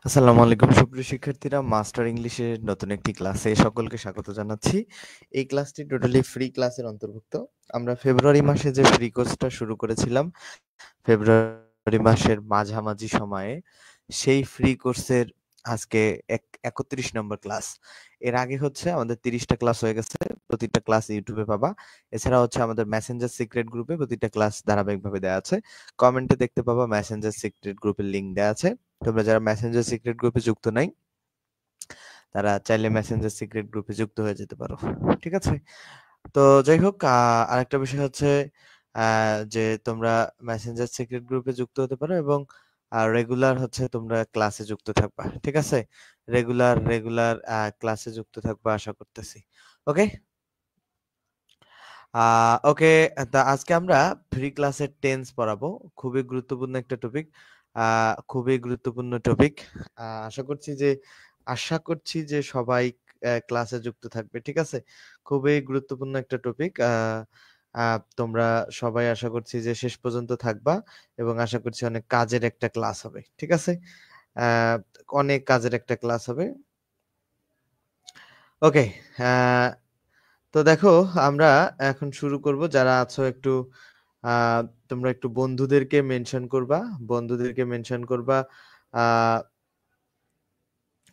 আসসালামু আলাইকুম সুপ্রিয় শিক্ষার্থীরা, মাস্টার ইংলিশের নতুন একটি ক্লাসে সকলকে স্বাগত জানাচ্ছি। এই ক্লাসটি টোটালি ফ্রি ক্লাসের অন্তর্ভুক্ত। আমরা ফেব্রুয়ারি মাসে যে ফ্রি কোর্সটা শুরু করেছিলাম, ফেব্রুয়ারি মাসের মাঝামাঝি সময়ে, সেই ফ্রি কোর্সের আজকে ৩১ নম্বর ক্লাস। এর আগে হচ্ছে আমাদের ৩০টা ক্লাস হয়ে গেছে। প্রতিটা ক্লাস ইউটিউবে পাবা। এছাড়া হচ্ছে আমাদের মেসেঞ্জার সিক্রেট গ্রুপে প্রতিটা ক্লাস ধারাবাহিকভাবে দেওয়া আছে। কমেন্টে দেখতে পাবা মেসেঞ্জার সিক্রেট গ্রুপের লিংক দেওয়া আছে। তোমরা যারা মেসেঞ্জার সিক্রেট গ্রুপে যুক্ত নাই, তারা চাইলে মেসেঞ্জার সিক্রেট গ্রুপে যুক্ত হয়ে যেতে পারো। ঠিক আছে? তো যাই হোক, আরেকটা বিষয় হচ্ছে যে তোমরা মেসেঞ্জার সিক্রেট গ্রুপে যুক্ত হতে পারো এবং রেগুলার হচ্ছে তোমরা ক্লাসে যুক্ত থাকবা। ঠিক আছে? রেগুলার ক্লাসে যুক্ত থাকবা আশা করতেছি। ওকে? ওকে, আজকে আমরা ফ্রি ক্লাসের টেন্স পড়াবো। খুবই গুরুত্বপূর্ণ একটা টপিক। খুবই গুরুত্বপূর্ণ টপিক। আশা করছি যে সবাই ক্লাসে যুক্ত থাকবে। ঠিক আছে? খুবই গুরুত্বপূর্ণ একটা টপিক। তোমরা সবাই আশা করছি যে শেষ পর্যন্ত থাকবা এবং আশা করছি অনেক কাজের একটা ক্লাস হবে। ঠিক আছে? আ অনেক কাজের একটা ক্লাস হবে। ওকে, আ তো দেখো, আমরা এখন শুরু করব। যারা আছো একটু আ তোমরা একটু বন্ধুদেরকে মেনশন করবা। বন্ধুদেরকে মেনশন করবা। আ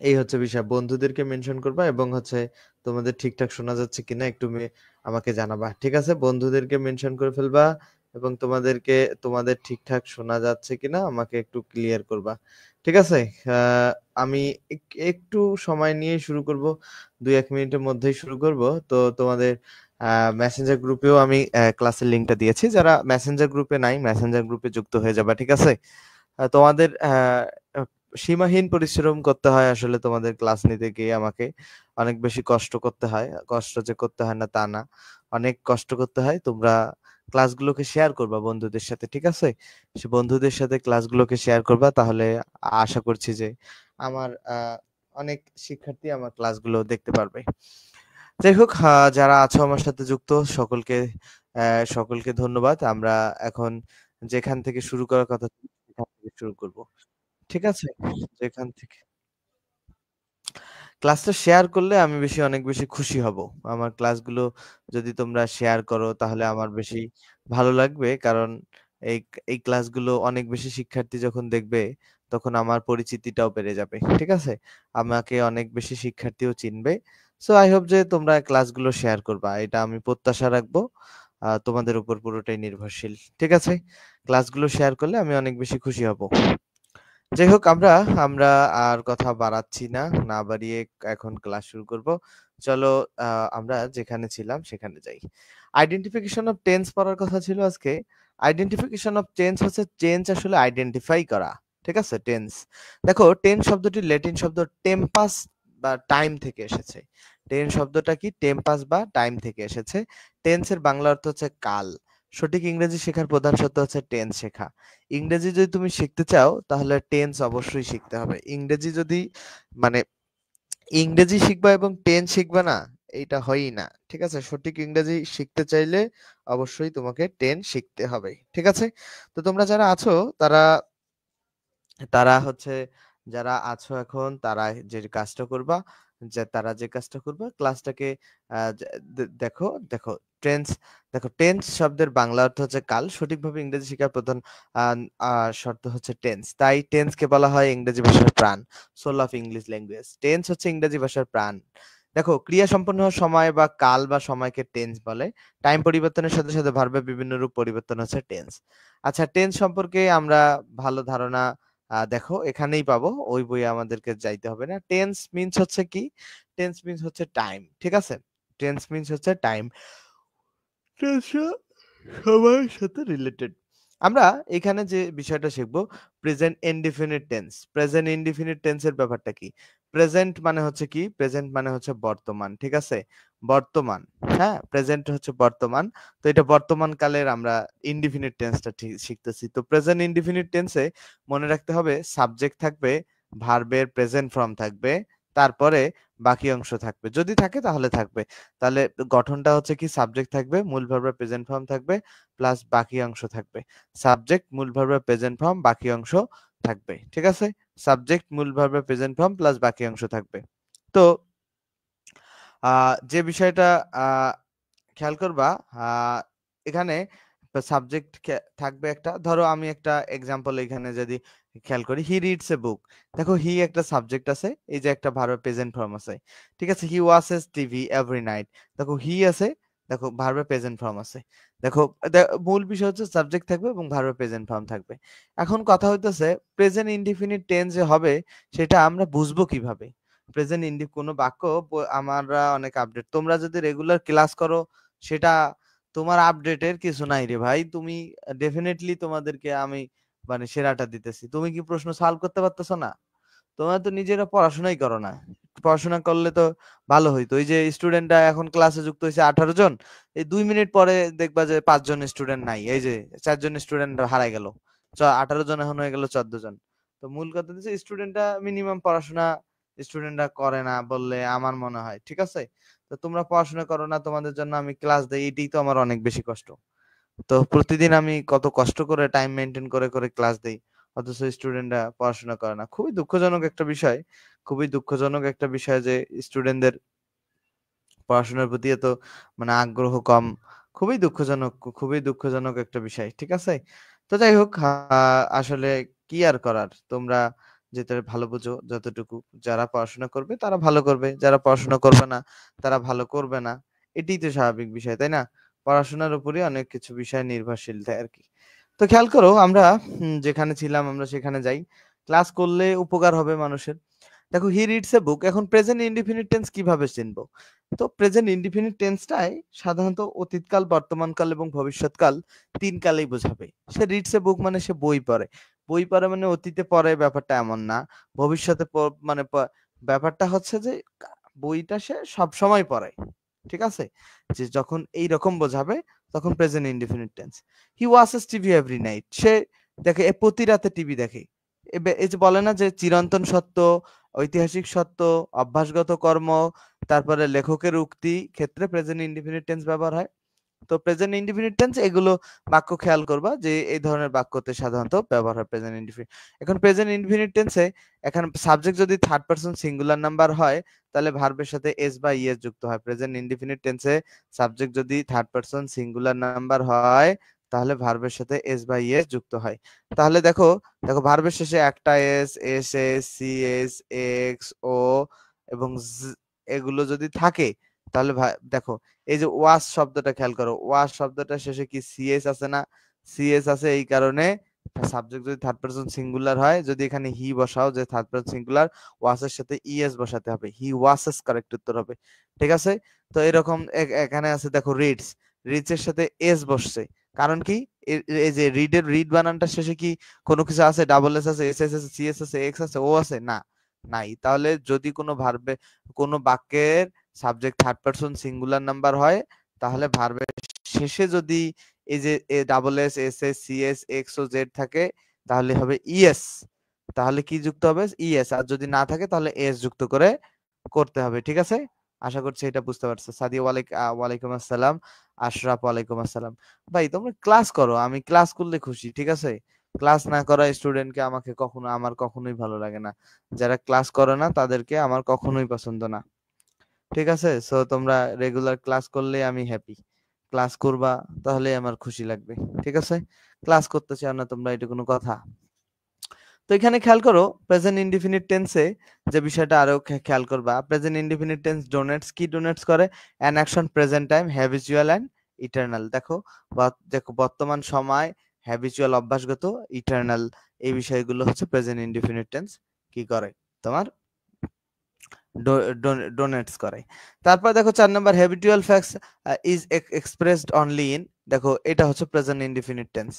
এই হচ্ছে বিষয়। বন্ধুদেরকে মেনশন করবা এবং হচ্ছে তোমাদের ঠিকঠাক শোনা যাচ্ছে কিনা একটু আমাকে জানাবা। ঠিক আছে? বন্ধুদেরকে মেনশন করে ফেলবা এবং তোমাদের ঠিকঠাক শোনা যাচ্ছে কিনা আমাকে একটু ক্লিয়ার করবা। ঠিক আছে? আ আমি একটু সময় নিয়ে শুরু করব। ২-১ মিনিটের মধ্যেই শুরু করব। তো তোমাদের আ মেসেঞ্জার গ্রুপেও আমি ক্লাসের লিংকটা দিয়েছি। যারা মেসেঞ্জার গ্রুপে নাই, মেসেঞ্জার গ্রুপে যুক্ত হয়ে যাবা। ঠিক আছে? তোমাদের আ সীমাহীন পরিশ্রম করতে হয় আসলে তোমাদের ক্লাস নিতে গিয়ে আমাকে। অনেক বেশি কষ্ট করতে হয়। কষ্ট যে করতে হয় না তা না। অনেক কষ্ট করতে হয়। তোমরা ক্লাসগুলোকে শেয়ার করবা বন্ধুদের সাথে। ঠিক আছে? সে বন্ধুদের সাথে ক্লাসগুলোকে শেয়ার করবা, তাহলে আশা করছি যে আমার অনেক শিক্ষার্থী আমার ক্লাসগুলো দেখতে পারবে। যাই হোক, যারা আছো আমার সাথে যুক্ত সকলকে ধন্যবাদ। আমরা এখন যেখান থেকে শুরু করার কথা ছিল সেখান থেকে শুরু করব। ঠিক আছে? যেখান থেকে ক্লাসটা শেয়ার করলে আমি অনেক বেশি খুশি হব। আমার ক্লাসগুলো যদি তোমরা শেয়ার করো তাহলে আমার বেশি ভালো লাগবে। কারণ এই ক্লাসগুলো অনেক বেশি শিক্ষার্থী যখন দেখবে, তখন আমার পরিচিতিটাও বেড়ে যাবে। ঠিক আছে? আমাকে অনেক বেশি শিক্ষার্থীও চিনবে। সো আই হোপ যে তোমরা ক্লাসগুলো শেয়ার করবা। এটা আমি প্রত্যাশা রাখবো। তোমাদের উপর পুরোটাই নির্ভরশীল। ঠিক আছে? ক্লাসগুলো শেয়ার করলে আমি অনেক বেশি খুশি হব। যাই হোক, আমরা আমরা আর কথা বাড়াচ্ছি না। না বাড়িয়ে এখন ক্লাস শুরু করব। চলো, আ আমরা যেখানে ছিলাম সেখানে যাই। আইডেন্টিফিকেশন অফ টেন্স পড়ার কথা ছিল আজকে। আইডেন্টিফিকেশন অফ টেন্স হচ্ছে চেঞ্জ আসলে আইডেন্টিফাই করা। ঠিক আছে? টেন্স। দেখো, টেন্স শব্দটি ল্যাটিন শব্দ টেম্পাস বা টাইম থেকে এসেছে। শব্দটা কি? টেম্পাস বা টাইম থেকে এসেছে। টেন্সের বাংলা অর্থ হচ্ছে কাল। সঠিক ইংরেজি শেখার প্রধান শর্ত হচ্ছে টেন্স শেখা। ইংরেজি যদি তুমি শিখতে চাও তাহলে টেন্স অবশ্যই শিখতে হবে। মানে ইংরেজি শিখবা এবং টেন্স শিখবা না, এইটা হয়ই না। ঠিক আছে? সঠিক ইংরেজি শিখতে চাইলে অবশ্যই তোমাকে টেন্স শিখতে হবে। ঠিক আছে? তো তোমরা যারা আছো তারা তারা হচ্ছে যারা আছো এখন তারা যে কাজটা করবা ক্লাসটাকে দেখো টেন্স দেখো, টেন্স শব্দের বাংলা অর্থ হচ্ছে কাল। সঠিকভাবে ইংরেজি শেখার প্রধান আ আ শর্ত হচ্ছে টেন্স। তাই টেন্সকে বলা হয় ইংরেজি ভাষার প্রাণ। Soul of English language. Tense হচ্ছে ইংরেজি ভাষার প্রাণ। দেখো, ক্রিয়া সম্পন্ন হওয়ার সময় বা কাল বা সময়কে টেন্স বলে। টাইম পরিবর্তনের সাথে সাথে ভার্বের বিভিন্ন রূপ পরিবর্তন হচ্ছে টেন্স। আচ্ছা, টেন্স সম্পর্কে আমরা ভালো ধারণা দেখো এখানেই পাবো। ওই বইয়ে আমাদেরকে যাইতে হবে না। টেন্স মিনস হচ্ছে কি? টেন্স মিনস হচ্ছে টাইম। ঠিক আছে? টেন্স মিনস হচ্ছে টাইম। টেন্সটা সময়ের সাথে রিলেটেড। আমরা এখানে যে বিষয়টা শিখবো, present indefinite tense. Present indefinite টেন্সের ব্যাপারটা কি? প্রেজেন্ট মানে হচ্ছে কি? প্রেজেন্ট মানে হচ্ছে বর্তমান। ঠিক আছে? বর্তমান। হ্যাঁ? প্রেজেন্ট হচ্ছে বর্তমান। তো এটা বর্তমান কালের আমরা ইনডিফিনিট টেন্সটা শিখতেছি। তো প্রেজেন্ট ইনডিফিনিট টেন্সে মনে রাখতে হবে সাবজেক্ট থাকবে, ভার্বের প্রেজেন্ট ফর্ম থাকবে, তারপরে বাকি অংশ থাকবে। যদি থাকে তাহলে থাকবে। তাহলে গঠনটা হচ্ছে কি? সাবজেক্ট থাকবে, মূল ভার্বের প্রেজেন্ট ফর্ম থাকবে, প্লাস বাকি অংশ থাকবে। সাবজেক্ট, মূল ভার্বের প্রেজেন্ট ফর্ম, বাকি অংশ থাকবে। ঠিক আছে? সাবজেক্ট মূল ভার্বের প্রেজেন্ট ফর্ম প্লাস বাকি অংশ থাকবে। তো যে বিষয়টা খেয়াল করবা, এখানে সাবজেক্ট থাকবে একটা। ধরো আমি একটা এক্সাম্পল এখানে যদি খেয়াল করি, হি রিডস এ বুক। দেখো হি একটা সাবজেক্ট আছে, এই যে একটা ভার্বের প্রেজেন্ট ফর্ম আছে, ঠিক আছে। হি ওয়াচেস টিভি এভরি নাইট। দেখো হি আছে, দেখো ভার্বের প্রেজেন্ট ফর্ম আছে। দেখো মূল বিষয় হচ্ছে সাবজেক্ট থাকবে এবং ভার্বের প্রেজেন্ট ফর্ম থাকবে। এখন কথা হইতেছে প্রেজেন্ট ইনডিফিনিট টেন্স যে হবে সেটা আমরা বুঝবো কিভাবে? প্রেজেন্ট কোনো বাক্য আমরা অনেক আপডেট, তোমরা যদি রেগুলার ক্লাস করো সেটা তোমার আপডেটের কিছু নাই রে ভাই। তুমি ডেফিনেটলি তোমাদেরকে আমি মানে সেরাটা দিতেছি। তুমি কি প্রশ্ন সলভ করতে পারতেছো না? তোমরা তো নিজেরা পড়াশোনাই করো না। পড়াশোনা করলে তো ভালো হইতো। এই যে স্টুডেন্টরা এখন ক্লাসে যুক্ত হয়েছে 18 জন, এই 2 মিনিট পরে দেখবা যে 5 জন স্টুডেন্ট নাই, এই যে 4 জন স্টুডেন্ট হারাই গেল। 18 জন এখন হয়ে গেল 14 জন। তো মূল কথা হচ্ছে স্টুডেন্টরা মিনিমাম পড়াশোনা স্টুডেন্টরা করে না বললে আমার মনে হয়, ঠিক আছে। তো তোমরা পড়াশোনা করো না, তোমাদের জন্য আমি ক্লাস দেই, এটাই তো আমার অনেক বেশি কষ্ট। তো প্রতিদিন আমি কত কষ্ট করে টাইম মেনটেন করে করে ক্লাস দেই, অথচ স্টুডেন্টরা পড়াশোনা করে না। খুবই দুঃখজনক একটা বিষয়, খুবই দুঃখজনক একটা বিষয় যে স্টুডেন্টদের পড়াশোনার প্রতি এত মানে আগ্রহ কম। খুবই দুঃখজনক, খুবই দুঃখজনক একটা বিষয়, ঠিক আছে। তো যাই হোক, আসলে কি আর করার, তোমরা যেটা ভালো বুঝো যতটুকু, যারা পড়াশোনা করবে তারা ভালো করবে, যারা পড়াশোনা করবে না তারা ভালো করবে না। এটাই তো স্বাভাবিক বিষয়, তাই না? পড়াশোনার উপরই অনেক কিছু বিষয় নির্ভরশীল তাই আর কি। তো খেয়াল করো, আমরা যেখানে ছিলাম আমরা সেখানে যাই। ক্লাস করলে উপকার হবে মানুষের। দেখো হি রিডস এ বুক, এখন প্রেজেন্ট ইনডিফিনিট টেন্স কিভাবে চিনবো? তো প্রেজেন্ট ইনডিফিনিট টেন্সটাই সাধারণত অতীতকাল, বর্তমানকাল এবং ভবিষ্যৎকাল 3 কালেই বোঝাবে। সে রিডস এ বুক মানে সে বই পড়ে। বই পড়ে মানে অতীতে পড়ে ব্যাপারটা এমন না। ভবিষ্যতে মানে ব্যাপারটা হচ্ছে যে বইটা সে সব সময় পড়ে। ঠিক আছে? যে যখন এইরকম বোঝাবে তখন present indefinite tense. He watches TV every night. সে দেখে প্রতি রাতে টিভি দেখে। এই যে বলে না যে চিরন্তন সত্য, ঐতিহাসিক সত্য, অভ্যাসগত কর্ম, তারপরে লেখকের উক্তি ক্ষেত্রে প্রেজেন্ট ইনডিফিনিট টেন্স ব্যবহার হয়। তো প্রেজেন্ট ইনডিফিনিট টেন্স এগুলো বাক্য খেয়াল করবা যে এই ধরনের বাক্যতে সাধারণত ব্যবহার হয় প্রেজেন্ট ইনডিফিনিট। এখন প্রেজেন্ট ইনডিফিনিট টেন্সে এখন সাবজেক্ট যদি থার্ড পারসন সিঙ্গুলার নাম্বার হয় তাহলে ভার্বের সাথে এস বা ইএস যুক্ত হয়। প্রেজেন্ট ইনডিফিনিট টেন্সে সাবজেক্ট যদি থার্ড পারসন সিঙ্গুলার নাম্বার হয় তাহলে ভার্বের সাথে এস বা ইএস যুক্ত হয়। তাহলে দেখো, দেখো ভার্বের শেষে একটা S, S S, C S, X, O এবং এগুলো যদি থাকে তাহলে দেখো এই যে ওয়াশ শব্দটা খেয়াল করো, ওয়াশ শব্দটা শেষে কি সিএস আছে না? সিএস আছে, এই কারণে সাবজেক্ট যদি থার্ড পারসন সিঙ্গুলার হয়, যদি এখানে হি বসাও যে থার্ড পারসন সিঙ্গুলার, ওয়াসের সাথে ইএস বসাতে হবে, হি ওয়াসেস কারেক্ট উত্তর হবে। ঠিক আছে? তো এরকম এখানে আছে দেখো রিডস, রিডস এর সাথে এস বসছে, কারণ কি? এই যে রিডের রিড বানানটা শেষে কি কোনো কিছু আছে? ডাবল এস আছে, এস এস আছে, সিএস আছে, এক্স আছে, ও আছে না? নাই। তাহলে যদি কোনো ভার্বে, কোনো বাক্যের subject third person singular number হয় তাহলে ভার্বের শেষে যদি এই যে double S, S S, C S, X O Z থাকে তাহলে হবে ইএস। তাহলে কি যুক্ত হবে? ইএস। আর যদি না থাকে তাহলে এস যুক্ত করে করতে হবে। ঠিক আছে? আশা করছি এটা বুঝতে পারছো। সাদিয়া ওয়ালাইকুম আসসালাম। আশরাফ ওয়ালাইকুম আসসালাম। ভাই তোমরা ক্লাস করো, আমি ক্লাস করলে খুশি। ঠিক আছে? ক্লাস না করা স্টুডেন্টকে আমার কখনোই ভালো লাগে না। যারা ক্লাস করে না তাদেরকে আমার কখনোই পছন্দ না। ঠিক আছে? সো তোমরা রেগুলার ক্লাস করলেই আমি হ্যাপি। ক্লাস করবা তাহলেই আমার খুশি লাগবে। ঠিক আছে? ক্লাস করতে চাও না তোমরা, এটা কোনো কথা? তো এখানে খেয়াল করো প্রেজেন্ট ইনডিফিনিট টেন্সে যে বিষয়টা আরো খেয়াল করবা, প্রেজেন্ট ইনডিফিনিট টেন্স ডোনেটস, কি ডোনেটস করে? An action, present time, habitual and eternal. দেখো দেখো বর্তমান সময়, হ্যাবিচুয়াল অভ্যাসগত, ইটারনাল, এই বিষয়গুলো হচ্ছে প্রেজেন্ট ইনডিফিনিট টেন্স কি করে? তোমার ডোনেটস করে। তারপর দেখো 4 number, habitual facts is expressed only in. দেখো এটা হচ্ছে প্রেজেন্ট ইনডিফিনিট টেন্স,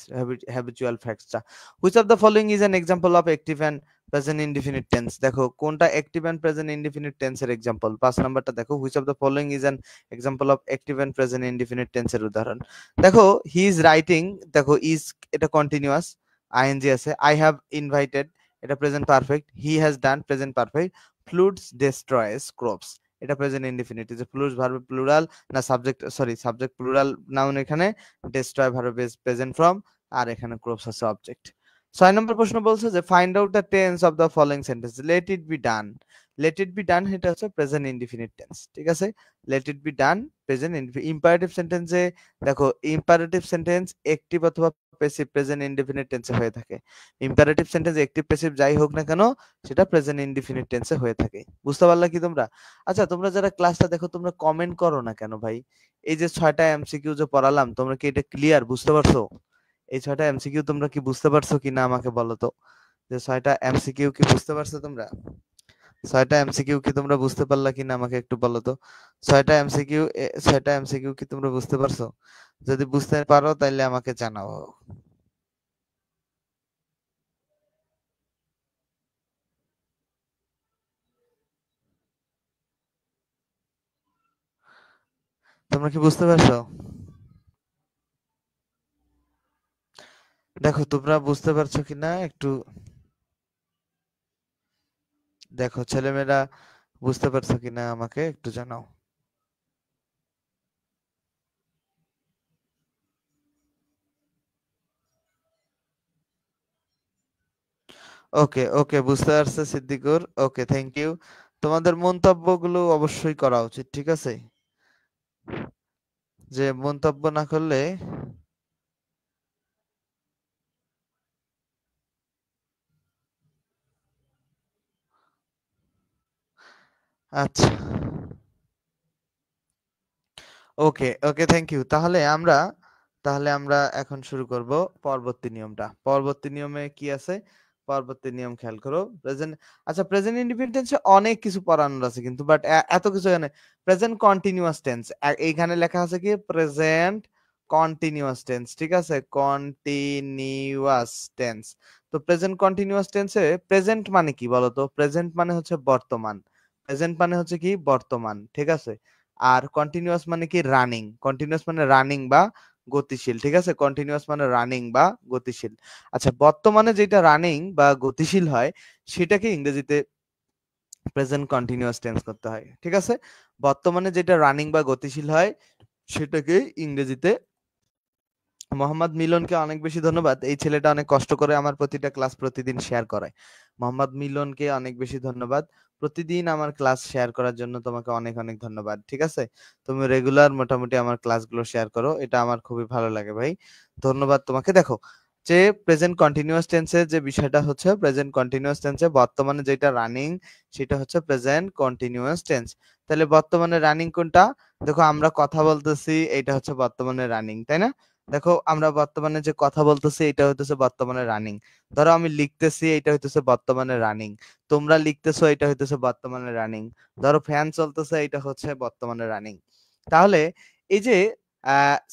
হ্যাবিচুয়াল ফ্যাক্টসটা। Which of the following is an example of active and present indefinite tense. দেখো কোনটা অ্যাক্টিভ এন্ড প্রেজেন্ট ইনডিফিনিট টেন্সের এক্সাম্পল? 5 নাম্বারটা দেখো, which of the following is an example of active and present indefinite টেন্সের উদাহরণ। দেখো he is writing, দেখো is এটা কন্টিনিউয়াস, আইএনজি আছে। আই হ্যাভ ইনভাইটেড, এটা present perfect. He has done, present perfect. Floods destroys crops, এটা present indefinite. যে floods verb plural না subject, sorry subject plural noun, এখানে ডেস্ট্রয় ভার্ব প্রেজেন্ট ফর্ম, আর এখানে ক্রপস আছে অবজেক্ট। 6 নম্বর প্রশ্ন বলছে যে find out the tense of the following sentence. Let it be done. Let it be done এটা হচ্ছে প্রেজেন্ট ইনডিফিনিট টেন্স। ঠিক আছে? Let it be done present imperative সেন্টেন্সে দেখো ইম্পারেটিভ সেন্টেন্স অ্যাক্টিভ অথবা প্যাসিভ প্রেজেন্ট ইনডিফিনিট টেন্সে হয়ে থাকে। ইম্পারেটিভ সেন্টেন্স অ্যাক্টিভ প্যাসিভ যাই হোক না কেন সেটা প্রেজেন্ট ইনডিফিনিট টেন্সে হয়ে থাকে। বুঝতে পারলা কি তোমরা? আচ্ছা তোমরা যারা ক্লাসটা দেখো তোমরা কমেন্ট করো না কেন ভাই? এই যে 6টা এমসিকিউ যে পড়ালাম তোমরা কি এটা ক্লিয়ার বুঝতে পারছো? এই 6টা এমসিকিউ তোমরা কি বুঝতে পারছো কিনা আমাকে বলো তো? যে 6টা এমসিকিউ কি বুঝতে পারছো তোমরা? 6টা এমসিকিউ কি তোমরা বুঝতে পারলা কিনা আমাকে একটু বলো তো? 6টা এমসিকিউ কি তোমরা বুঝতে পারছো? যদি বুঝতে পারো তাহলে আমাকে জানাও। তোমরা কি বুঝতে পারছো? দেখো তোমরা বুঝতে পারছো কিনা একটু দেখো, ছেলেমেয়েরা বুঝতে পারছো কিনা আমাকে একটু জানাও। ওকে, ওকে, বুঝতে পারছে সিদ্দিকুর। ওকে, থ্যাংক ইউ। তোমাদের মন্তব্যগুলো অবশ্যই করা উচিত, ঠিক আছে? যে মন্তব্য না করলে আচ্ছা, ওকে, ওকে, থ্যাংক ইউ। তাহলে আমরা এখন শুরু করব পরবর্তী নিয়মটা। পরবর্তী নিয়মে কি আছে? পরবর্তী নিয়ম খেয়াল করো। প্রেজেন্ট আচ্ছা প্রেজেন্ট ইনডিপেন্ডেন্সে অনেক কিছু পড়ানোর আছে কিন্তু বাট এত কিছু এখানে প্রেজেন্ট কন্টিনিউয়াস টেন্স এইখানে লেখা আছে কি প্রেজেন্ট কন্টিনিউয়াস টেন্স, ঠিক আছে? Continuous tense. তো প্রেজেন্ট কন্টিনিউয়াস টেন্সে প্রেজেন্ট মানে কি বলো তো? প্রেজেন্ট মানে হচ্ছে বর্তমান। প্রেজেন্ট মানে হচ্ছে কি বর্তমান, ঠিক আছে? আর কন্টিনিউয়াস মানে কি রানিং। কন্টিনিউয়াস মানে রানিং বা গতিশীল, ঠিক আছে? কন্টিনিউয়াস মানে রানিং বা গতিশীল। আচ্ছা বর্তমানে যেটা রানিং বা গতিশীল হয় সেটাকে ইংরেজিতে প্রেজেন্ট কন্টিনিউয়াস টেন্স করতে হয়, ঠিক আছে? বর্তমানে যেটা রানিং বা গতিশীল হয় সেটাকে ইংরেজিতে মোহাম্মদ মিলনকে অনেক বেশি ধন্যবাদ। এই ছেলেটা অনেক কষ্ট করে আমার প্রতিটা ক্লাস প্রতিদিন শেয়ার করায়। মোহাম্মদ মিলনকে অনেক বেশি ধন্যবাদ। প্রতিদিন আমার ক্লাস শেয়ার করার জন্য তোমাকে অনেক, অনেক ধন্যবাদ। ঠিক আছে? তুমি রেগুলার মোটামুটি আমার ক্লাসগুলো শেয়ার করো। এটা আমার খুবই ভালো লাগে ভাই। ধন্যবাদ তোমাকে। দেখো, যে প্রেজেন্ট কন্টিনিউয়াস টেন্সের যে বিষয়টা হচ্ছে প্রেজেন্ট কন্টিনিউয়াস টেন্সে বর্তমানে যেটা রানিং সেটা হচ্ছে প্রেজেন্ট কন্টিনিউয়াস টেন্স। তাহলে বর্তমানে রানিং কোনটা? দেখো আমরা কথা বলতেছি এটা হচ্ছে বর্তমানে রানিং, তাই না? দেখো আমরা বর্তমানে যে কথা বলতেছি এটা হইতেছে বর্তমানে রানিং। ধরো আমি লিখতেছি এটা হইতেছে বর্তমানে রানিং। তোমরা লিখতেছো এটা হইতেছে বর্তমানে রানিং। ধরো ফ্যান চলতেছে এটা হচ্ছে বর্তমানে রানিং। তাহলে এই যে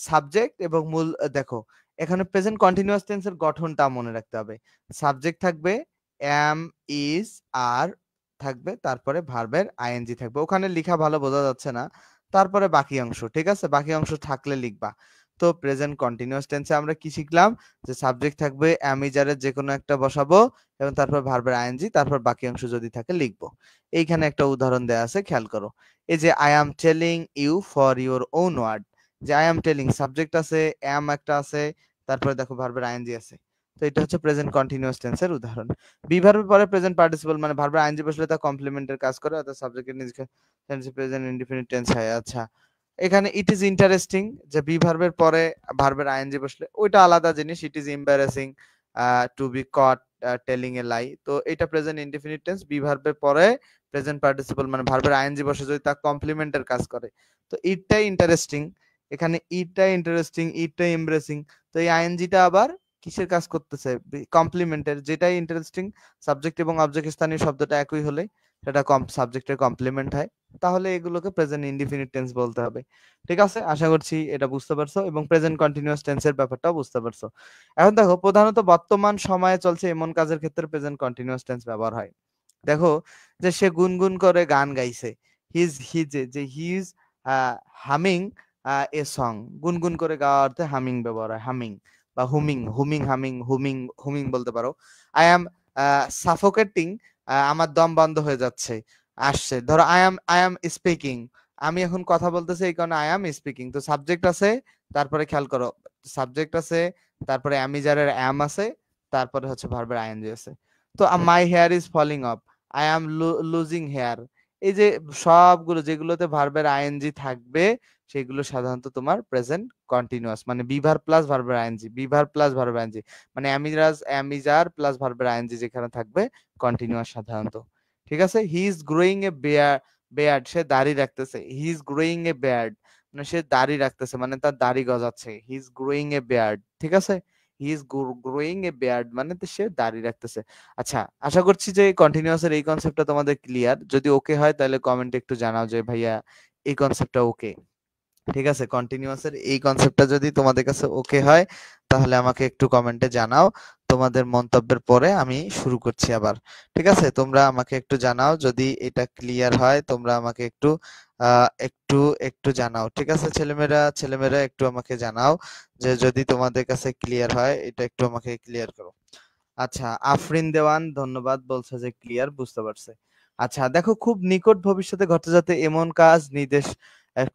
সাবজেক্ট এবং মূল দেখো এখানে প্রেজেন্ট কন্টিনিউয়াস টেন্সের গঠনটা মনে রাখতে হবে। সাবজেক্ট থাকবে এম, ইজ, আর থাকবে, তারপরে ভার্বের আইএনজি থাকবে। ওখানে লিখা ভালো বোঝা যাচ্ছে না। তারপরে বাকি অংশ, ঠিক আছে? বাকি অংশ থাকলে লিখবা। তো প্রেজেন্ট কন্টিনিউয়াস টেন্সে আমরা কি শিখলাম? যে সাবজেক্ট থাকবে am is are এর যেকোনো একটা বসাবো এবং তারপর ভার্বের আইএনজি, তারপর বাকি অংশ যদি থাকে লিখবো। এইখানে একটা উদাহরণ দেয়া আছে, খেয়াল করো। এই যে I am telling you for your own word। যে I am telling সাবজেক্ট আছে, am একটা আছে, তারপরে দেখো ভার্বের আইএনজি আছে। তো এটা হচ্ছে প্রেজেন্ট কন্টিনিউয়াস টেন্সের উদাহরণ। বি ভার্বের পরে প্রেজেন্ট পার্টিসিপল মানে ভার্বের আইএনজি বসলে তা কমপ্লিমেন্টের কাজ করে অর্থাৎ সাবজেক্টের নিজে টেন্সে প্রেজেন্ট ইনডিফিনিট টেন্স হয়। আচ্ছা এখানে ইট ইজ ইন্টারেস্টিং যে বি ভার্বের পরে ভার্বের আইএনজি বসলে ওইটা আলাদা জিনিস। It is embarrassing to be caught telling a lie. তো এটা প্রেজেন্ট ইনডিফিনিট টেন্স। বি ভার্বের পরে প্রেজেন্ট পার্টিসিপল মানে ভার্বের আইএনজি বসে যদি তা কমপ্লিমেন্টের কাজ করে। তো ইটটাই ইন্টারেস্টিং। এখানে ইটটাই ইন্টারেস্টিং, ইটটাই এমব্রেসিং। তো এই আইএনজিটা আবার কিসের কাজ করতেছে? কমপ্লিমেন্টের। যেটাই ইন্টারেস্টিং সাবজেক্ট এবং অবজেক্ট স্থানীয় শব্দটা একই হলে সেটা সাবজেক্টের কমপ্লিমেন্ট হয়। তাহলে এগুলোকে প্রেজেন্ট ইনডিফিনিট টেন্স বলতে হবে। ঠিক আছে? আশা করছি এটা বুঝতে পারছো এবং প্রেজেন্ট কন্টিনিউয়াস টেন্সের ব্যাপারটাও বুঝতে পারছো। এখন দেখো প্রধানত বর্তমান সময়ে চলছে এমন কাজের ক্ষেত্রে প্রেজেন্ট কন্টিনিউয়াস টেন্স ব্যবহার হয়। দেখো যে সে গুনগুন করে গান গাইছে। He is humming a song. গুনগুন করে গাওয়া অর্থে হামিং ব্যবহার হয়। হামিং বা হুমিং বলতে পারো। আই অ্যাম সাফোকেটিং, আমার দম বন্ধ হয়ে যাচ্ছে। আসছে ধরো আই অ্যাম স্পিকিং, আমি এখন কথা বলতেছি এই কারণে আই অ্যাম স্পিকিং। তো সাবজেক্ট আছে, তারপরে খেয়াল করো সাবজেক্ট আছে, তারপরে অ্যামিজারের অ্যাম আছে, তারপরে হচ্ছে ভার্বের আইএনজি আছে। তো my hair is falling off, I am losing hair, এই যে সবগুলো যেগুলোতে ভার্বের আইএনজি থাকবে সেগুলো সাধারণত তোমার প্রেজেন্ট কন্টিনিউয়াস, মানে বি ভার্ব প্লাস ভার্বের আইএনজি, বি ভার্ব প্লাস ভার্বের আইএনজি, মানে অ্যামিজার প্লাস ভার্বের আইএনজি যেখানে থাকবে কন্টিনিউয়াস সাধারণত। ঠিক আছে, he is growing a beard, সে দাড়ি রাখতেছে, he is growing a beard মানে সে দাড়ি রাখতেছে, মানে তার দাড়ি গজাচ্ছে, he is growing a beard. ঠিক আছে, he is growing a beard মানে তো সে দাড়ি রাখতেছে। আচ্ছা, আশা করছি যে কন্টিনিউয়াস এর এই কনসেপ্টটা তোমাদের ক্লিয়ার। যদি ওকে হয় তাহলে কমেন্টে একটু জানাও যে ভাইয়া এই কনসেপ্টটা ওকে। ঠিক আছে, কন্টিনিউয়াস এর এই কনসেপ্টটা যদি তোমাদের কাছে ওকে হয় তাহলে আমাকে একটু কমেন্টে জানাও। তোমাদের মন্তব্যের পরে আমি শুরু করছি আবার। ঠিক আছে, তোমরা আমাকে একটু জানাও যদি এটা ক্লিয়ার হয়, তোমরা আমাকে একটু একটু একটু জানাও। ঠিক আছে, ছেলেমেয়েরা একটু আমাকে জানাও যে যদি তোমাদের কাছে ক্লিয়ার হয়, এটা একটু আমাকে ক্লিয়ার করো। আচ্ছা, আফরিন দেওয়ান ধন্যবাদ, বলছে যে ক্লিয়ার, বুঝতে পারছে। আচ্ছা দেখো, খুব নিকট ভবিষ্যতে ঘটতে যাতে এমন কাজ নির্দেশ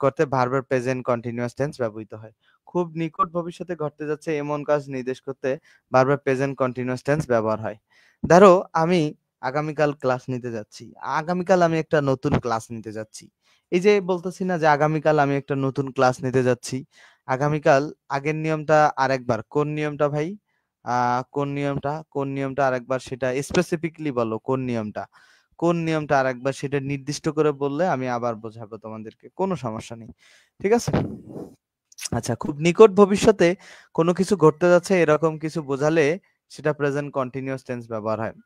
করতে ভার্বের প্রেজেন্ট কন্টিনিউয়াস টেন্স ব্যবহৃত হয়। খুব নিকট ভবিষ্যতে ঘটতে যাচ্ছে এমন কাজ নির্দেশ করতে ভার্বের প্রেজেন্ট কন্টিনিউয়াস টেন্স ব্যবহার হয়। ধরো আমি আগামীকাল ক্লাস নিতে যাচ্ছি, আগামীকাল আমি একটা নতুন ক্লাস নিতে যাচ্ছি। এই যে বলতেছি না যে আগামীকাল আমি একটা নতুন ক্লাস নিতে যাচ্ছি, আগামীকাল আগের নিয়মটা আরেকবার, কোন নিয়মটা ভাই? কোন নিয়মটা আরেকবার সেটা স্পেসিফিকলি বলো, কোন নিয়মটা আরেকবার সেটা নির্দিষ্ট করে বললে আমি আবার বোঝাবো তোমাদেরকে, কোনো সমস্যা নেই। ঠিক আছে, আচ্ছা, খুব নিকট ভবিষ্যতে কোনো কিছু ঘটতে যাচ্ছে এরকম কিছু বোঝালে সেটা প্রেজেন্ট কন্টিনিউয়াস টেন্স ব্যবহার হয়।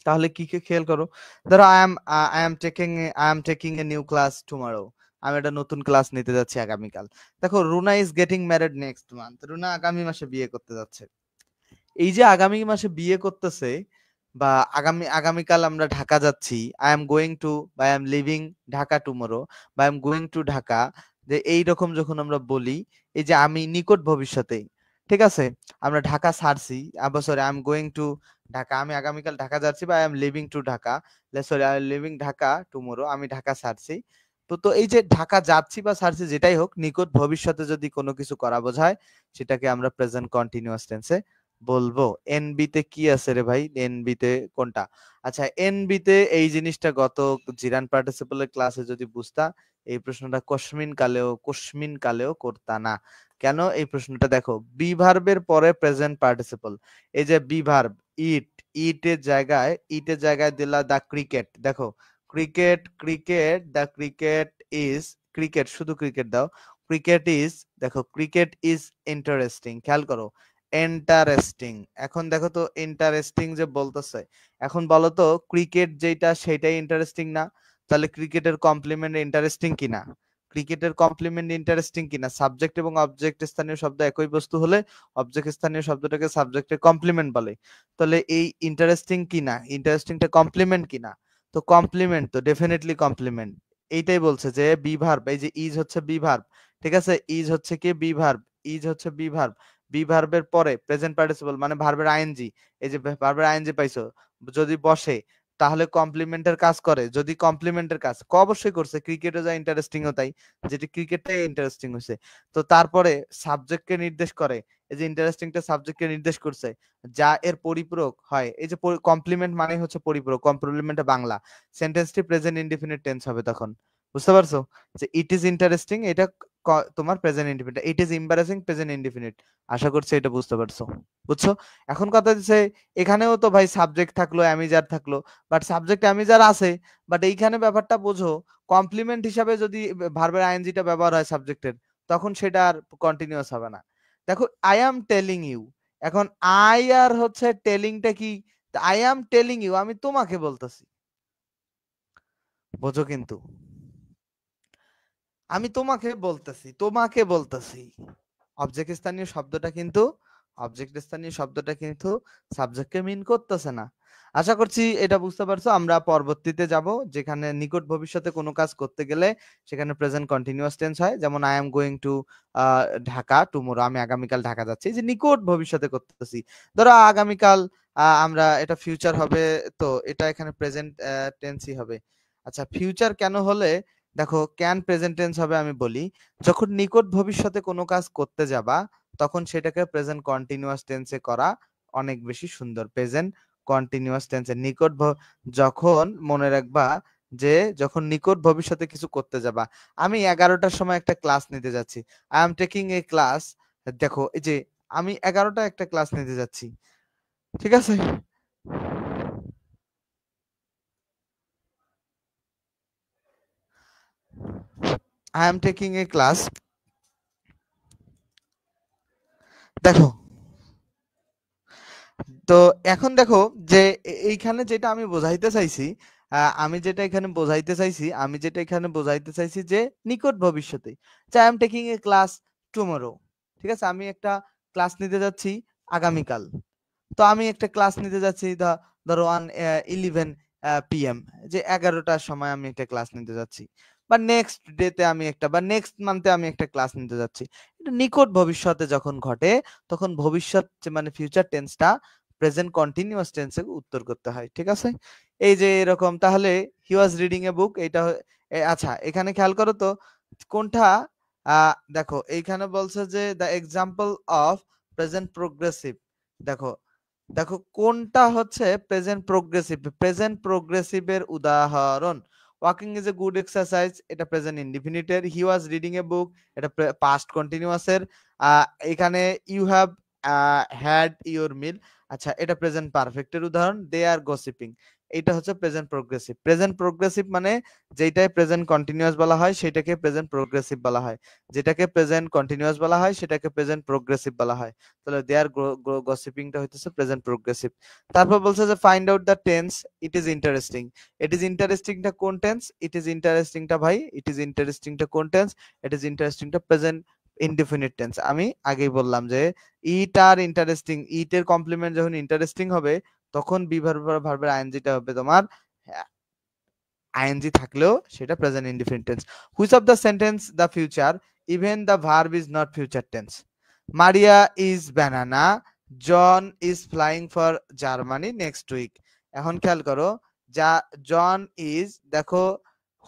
তাহলে কি কি খেয়াল করো, ধরো I am taking a new class tomorrow, আমি একটা নতুন ক্লাস নিতে যাচ্ছি আগামীকাল। দেখো, Runa is getting married next month, Runa আগামী মাসে বিয়ে করতে যাচ্ছে। এই যে আগামী মাসে বিয়ে করতেছে, বা আগামীকাল আমরা ঢাকা যাচ্ছি, আই এম গোয়িং টু, বা I am leaving Dhaka tomorrow, বা I am going to Dhaka, যে এই রকম যখন আমরা বলি, এই যে আমি নিকট ভবিষ্যতে, ঠিক আছে, আমরা ঢাকা ছাড়ছি, sorry, I am going to Dhaka, আমি আগামীকাল ঢাকা যাচ্ছি, বা I am living two Dhaka, sorry, I am leaving Dhaka tomorrow, আমি ঢাকা ছাড়ছি। তো এই যে ঢাকা যাচ্ছি বা ছাড়ছি যেটাই হোক, নিকট ভবিষ্যতে যদি কোনো কিছু করা বোঝায় সেটাকে আমরা প্রেজেন্ট কন্টিনিউয়াস টেন্সে বলবো। এনবি তে কি আছে রে ভাই, এনবি তে কোনটা? আচ্ছা, এনবি তে এই জিনিসটা গত জিরান পার্টিসিপেলের ক্লাসে যদি বুঝতা, এই প্রশ্নটা কসমিন কালেও করতা না। কেন এই প্রশ্নটা? দেখো, বি ভার্বের পরে প্রেজেন্ট পার্টিসিপল, এই যে বি ভার্ব ইট, ইটের জায়গায় দিলা দা ক্রিকেট। দেখো, ক্রিকেট ইজ, ক্রিকেট শুধু ক্রিকেট দাও, ক্রিকেট ইজ, দেখো ক্রিকেট ইজ ইন্টারেস্টিং, খেয়াল করো, ইন্টারেস্টিং। এখন দেখো তো, ইন্টারেস্টিং যে বলতেছে, এখন বলো তো ক্রিকেট যেটা সেটাই ইন্টারেস্টিং না? তাহলে ক্রিকেটের কমপ্লিমেন্ট ইন্টারেস্টিং কিনা? সাবজেক্ট এবং অবজেক্ট স্থানীয় শব্দ একই বস্তু হলে অবজেক্ট স্থানীয় শব্দটাকে সাবজেক্টের কমপ্লিমেন্ট বলে। তাহলে এই ইন্টারেস্টিং কিনা, ইন্টারেস্টিংটা কমপ্লিমেন্ট কিনা? তো কমপ্লিমেন্ট, তো ডেফিনেটলি কমপ্লিমেন্ট। এইটাই বলছে যে বি ভার্ব, এই যে ইজ হচ্ছে বি ভার্ব, ঠিক আছে, ইজ হচ্ছে কি বি ভার্ব, ইজ হচ্ছে বি ভার্ব, বি ভার্বের পরে প্রেজেন্ট পার্টিসিপল মানে ভার্বের আইএনজি, এই যে ভার্বের আইএনজি পাইছো, যদি বসে তাহলে কমপ্লিমেন্টের কাজ করে, যদি কমপ্লিমেন্টের কাজ অবশ্যই করছে, ক্রিকেটে যা ইন্টারেস্টিং ও তাই, যেটি ক্রিকেটটাই ইন্টারেস্টিং হয়েছে। তো তারপরে সাবজেক্টকে নির্দেশ করে, এই যে ইন্টারেস্টিংটা সাবজেক্টকে নির্দেশ করছে, যা এর পরিপূরক হয়, এই যে কমপ্লিমেন্ট মানে হচ্ছে পরিপূরক, কমপ্লিমেন্টে বাংলা, সেন্টেন্সটি প্রেজেন্ট ইনডিফিনিট টেন্স হবে তখন। বুঝতে পারছো যে ইট ইজ ইন্টারেস্টিং, এটা তোমার present indefinite, it is embarrassing present indefinite. আশা করছি এটা বুঝতে পারছো। বুঝছো? এখন কথা হচ্ছে, এখানেও তো ভাই সাবজেক্ট থাকলো, অ্যামিজার থাকলো, বাট সাবজেক্ট অ্যামিজার আছে, বাট এইখানে ব্যাপারটা বোঝো, কমপ্লিমেন্ট হিসাবে যদি ভার্বের আইএনজিটা ব্যবহার হয় সাবজেক্টের, তখন সেটা আর কন্টিনিউয়াস হবে না। দেখো, আই অ্যাম টেলিং ইউ, এখন আই আর হচ্ছে টেলিংটা কি? আই অ্যাম টেলিং ইউ, আমি তোমাকে বলতেছি, বোঝো কিন্তু, আমি তোমাকে বলতেছি, অবজেক্ট স্থানীয় শব্দটা কিন্তু সাবজেক্টকে মিন করতেছে না। আশা করছি এটা বুঝতে পারছো। আমরা পরবর্তীতে যাব, যেখানে নিকট ভবিষ্যতে কোনো কাজ করতে গেলে সেখানে প্রেজেন্ট কন্টিনিউয়াস টেন্স হয়, যেমন I am going to Dhaka tomorrow, আমি আগামীকাল ঢাকা যাচ্ছি, এই যে নিকট ভবিষ্যতে করতেছি। ধরো আগামীকাল আমরা, এটা ফিউচার হবে, তো এটা এখানে প্রেজেন্ট টেন্সই হবে। আচ্ছা, ফিউচার কেন হলে, দেখো ক্যান প্রেজেন্ট টেন্স হবে, আমি বলি, যখন নিকট ভবিষ্যতে কোনো কাজ করতে যাবা তখন সেটাকে প্রেজেন্ট কন্টিনিউয়াস টেন্সে করা অনেক বেশি সুন্দর। প্রেজেন্ট কন্টিনিউয়াস টেন্সের যখন মনে রাখবা যে যখন নিকট ভবিষ্যতে কিছু করতে যাবা। আমি 11টার সময় একটা ক্লাস নিতে যাচ্ছি। I am taking a class. দেখো এই যে আমি 11টায় একটা ক্লাস নিতে যাচ্ছি। ঠিক আছে? I am taking a class. দেখো তো এখন দেখো যে এইখানে যেটা আমি বোঝাইতে চাইছি, আমি যেটা এখানে বোঝাইতে চাইছি যে নিকট ভবিষ্যতে, যে I am taking a class tomorrow. ঠিক আছে, আমি একটা ক্লাস নিতে যাচ্ছি আগামীকাল। তো আমি একটা ক্লাস নিতে যাচ্ছি ধরো 11 PM, যে 11টার সময় আমি একটা ক্লাস নিতে যাচ্ছি, বা নেক্সট ডেতে আমি একটা, বা নেক্সট মান্থে আমি একটা ক্লাস নিতে যাচ্ছি। এটা নিকট ভবিষ্যতে যখন ঘটে তখন ভবিষ্যৎ মানে ফিউচার টেন্সটা প্রেজেন্ট কন্টিনিউয়াস টেন্সে উত্তর করতে হয়। ঠিক আছে, এই যে এরকম, তাহলে হি ওয়াজ রিডিং এ বুক, এটা আচ্ছা এখানে খেয়াল করো তো কোনটা। দেখো এইখানে বলছে যে the example of present progressive. দেখো দেখো কোনটা হচ্ছে প্রেজেন্ট প্রোগ্রেসিভের উদাহরণ। Walking is a good exercise, এটা present ইনডিফিনিটের। He was reading a বুক, এটা পাস্ট কন্টিনিউয়াসের। এখানে ইউ হ্যাভ হ্যাড ইওর মিল, আচ্ছা এটা প্রেজেন্ট পারফেক্টের উদাহরণ। দে আর গসিপিং, এটা হচ্ছে প্রেজেন্ট প্রোগ্রেসিভ মানে যেটাই প্রেজেন্ট কন্টিনিউয়াস বলা হয় সেটাকে প্রেজেন্ট প্রোগ্রেসিভ বলা হয়, যেটাকে প্রেজেন্ট কন্টিনিউয়াস বলা হয় সেটাকে প্রেজেন্ট প্রোগ্রেসিভ বলা হয়। তাহলে দেয়ার গসিপিংটা হইতেছে প্রেজেন্ট প্রোগ্রেসিভ। তারপর বলছে যে find out the tense it is interesting. It is ইন্টারেস্টিংটা কোন টেন্স? ইট ইজ ইন্টারেস্টিংটা কোন টেন্স? ইট ইজ ইন্টারেস্টিংটা প্রেজেন্ট ইনডিফিনিট টেন্স। আমি আগেই বললাম যে ইট আর ইন্টারেস্টিং, ইট এর কমপ্লিমেন্ট যখন ইন্টারেস্টিং হবে তখন বি ভার্বের আইএনজিটা হবে তোমার আইএনজি থাকলেও সেটা present indefinite tense. Which of the sentence the future even the verb is not future tense? Maria is banana, John is flying for Germany next week. এখন খেয়াল করো, যা জন ইজ, দেখো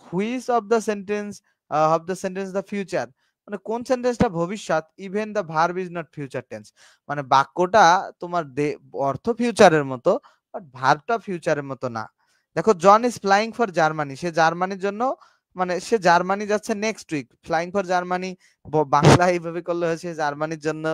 which of the sentence the future, মানে কোন সেন্টেন্সটা ভবিষ্যৎ, even the verb is not future tense, মানে বাক্যটা তোমার অর্থ ফিউচারের মতো বাট ভার্বটা ফিউচারের মতো না। দেখো John is flying for Germany, সে জার্মানির জন্য, মানে সে জার্মানি যাচ্ছে next week. Flying for Germany Bangla এইভাবে করলে হয়েছে জার্মানির জন্য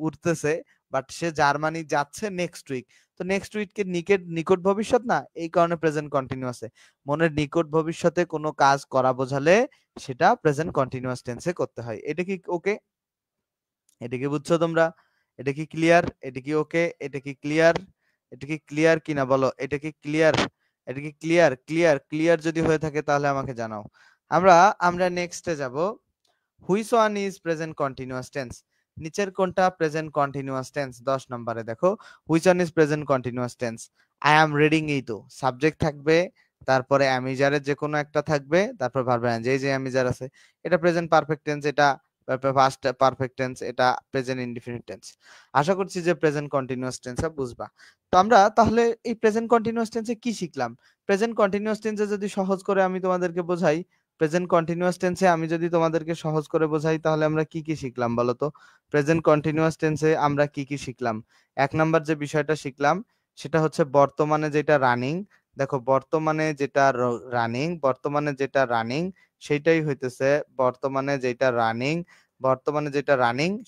উঠতেছে, বাট সে জার্মানি যাচ্ছে নেক্সট উইক। তো নেক্সট উইক নিকট নিকট ভবিষ্যৎ না, এই কারণে প্রেজেন্ট কন্টিনিউয়াসে। মনের নিকট ভবিষ্যতে কোনো কাজ করা বোঝালে সেটা প্রেজেন্ট কন্টিনিউয়াস টেন্সে করতে হয়। এটা কি ওকে? এটা কি বুঝছো তোমরা? এটা কি ক্লিয়ার? এটা কি ওকে? এটা কি ক্লিয়ার? এটা কি ক্লিয়ার কিনা বলো? এটা কি ক্লিয়ার? এটা কি ক্লিয়ার? ক্লিয়ার যদি হয়ে থাকে তাহলে আমাকে জানাও। আমরা আমরা নেক্সটে যাব। Which one is present continuous tense? নিচের কোনটা প্রেজেন্ট কন্টিনিউয়াস টেন্স? 10 নম্বরে দেখো which one is present continuous tense. I am reading, এই তো সাবজেক্ট থাকবে, তারপরে অ্যামিজারের যে কোনো একটা থাকবে, তারপর ভার্ব। যে অ্যামিজার আছে এটা প্রেজেন্ট পারফেক্ট টেন্স, এটা পাস্ট পারফেক্ট টেন্স, এটা প্রেজেন্ট ইনডিফিনিট টেন্স। আশা করছি যে প্রেজেন্ট কন্টিনিউয়াস টেন্সটা বুঝবা। তো আমরা তাহলে এই প্রেজেন্ট কন্টিনিউয়াস টেন্সে কি শিখলাম? প্রেজেন্ট কন্টিনিউয়াস টেন্সে যদি সহজ করে আমি তোমাদেরকে বোঝাই, প্রেজেন্ট কন্টিনিউয়াস টেন্সে আমি যদি তোমাদেরকে সহজ করে বোঝাই তাহলে আমরা কি কি শিখলাম বলো তো? প্রেজেন্ট কন্টিনিউয়াস টেন্সে আমরা কি কি শিখলাম? এক নাম্বার যে বিষয়টা শিখলাম সেটা হচ্ছে বর্তমানে যেটা রানিং। দেখো বর্তমানে যেটা রানিং সেটাই হইতেছে বর্তমানে যেটা রানিং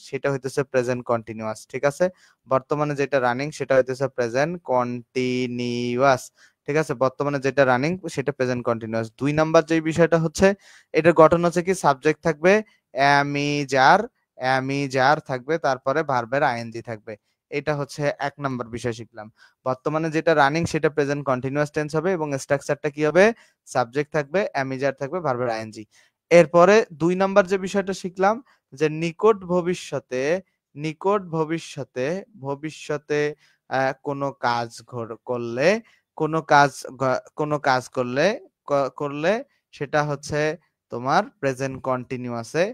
সেটা হইতেছে প্রেজেন্ট কন্টিনিউয়াস। ঠিক আছে, বর্তমানে যেটা রানিং সেটা হইতেছে প্রেজেন্ট কন্টিনিউয়াস। ঠিক আছে, বর্তমানে যেটা রানিং সেটা প্রেজেন্ট কন্টিনিউয়াস। 2 নাম্বার যে বিষয়টা হচ্ছে, এটার গঠন হচ্ছে কি, সাবজেক্ট থাকবে, অ্যামিজার অ্যামিজার থাকবে, তারপরে ভার্বের আইএনজি থাকবে। এটা হচ্ছে 1 নাম্বার বিষয় শিখলাম। বর্তমানে যেটা রানিং সেটা প্রেজেন্ট কন্টিনিউয়াস টেন্স হবে এবং স্ট্রাকচারটা কি হবে, সাবজেক্ট থাকবে, অ্যামিজার থাকবে, ভার্বের আইএনজি। এরপরে 2 নাম্বার যে বিষয়টা শিখলাম যে ভবিষ্যতে কোনো কাজ করলে কোনো কাজ করলে সেটা হচ্ছে তোমার প্রেজেন্ট কন্টিনিউয়াসে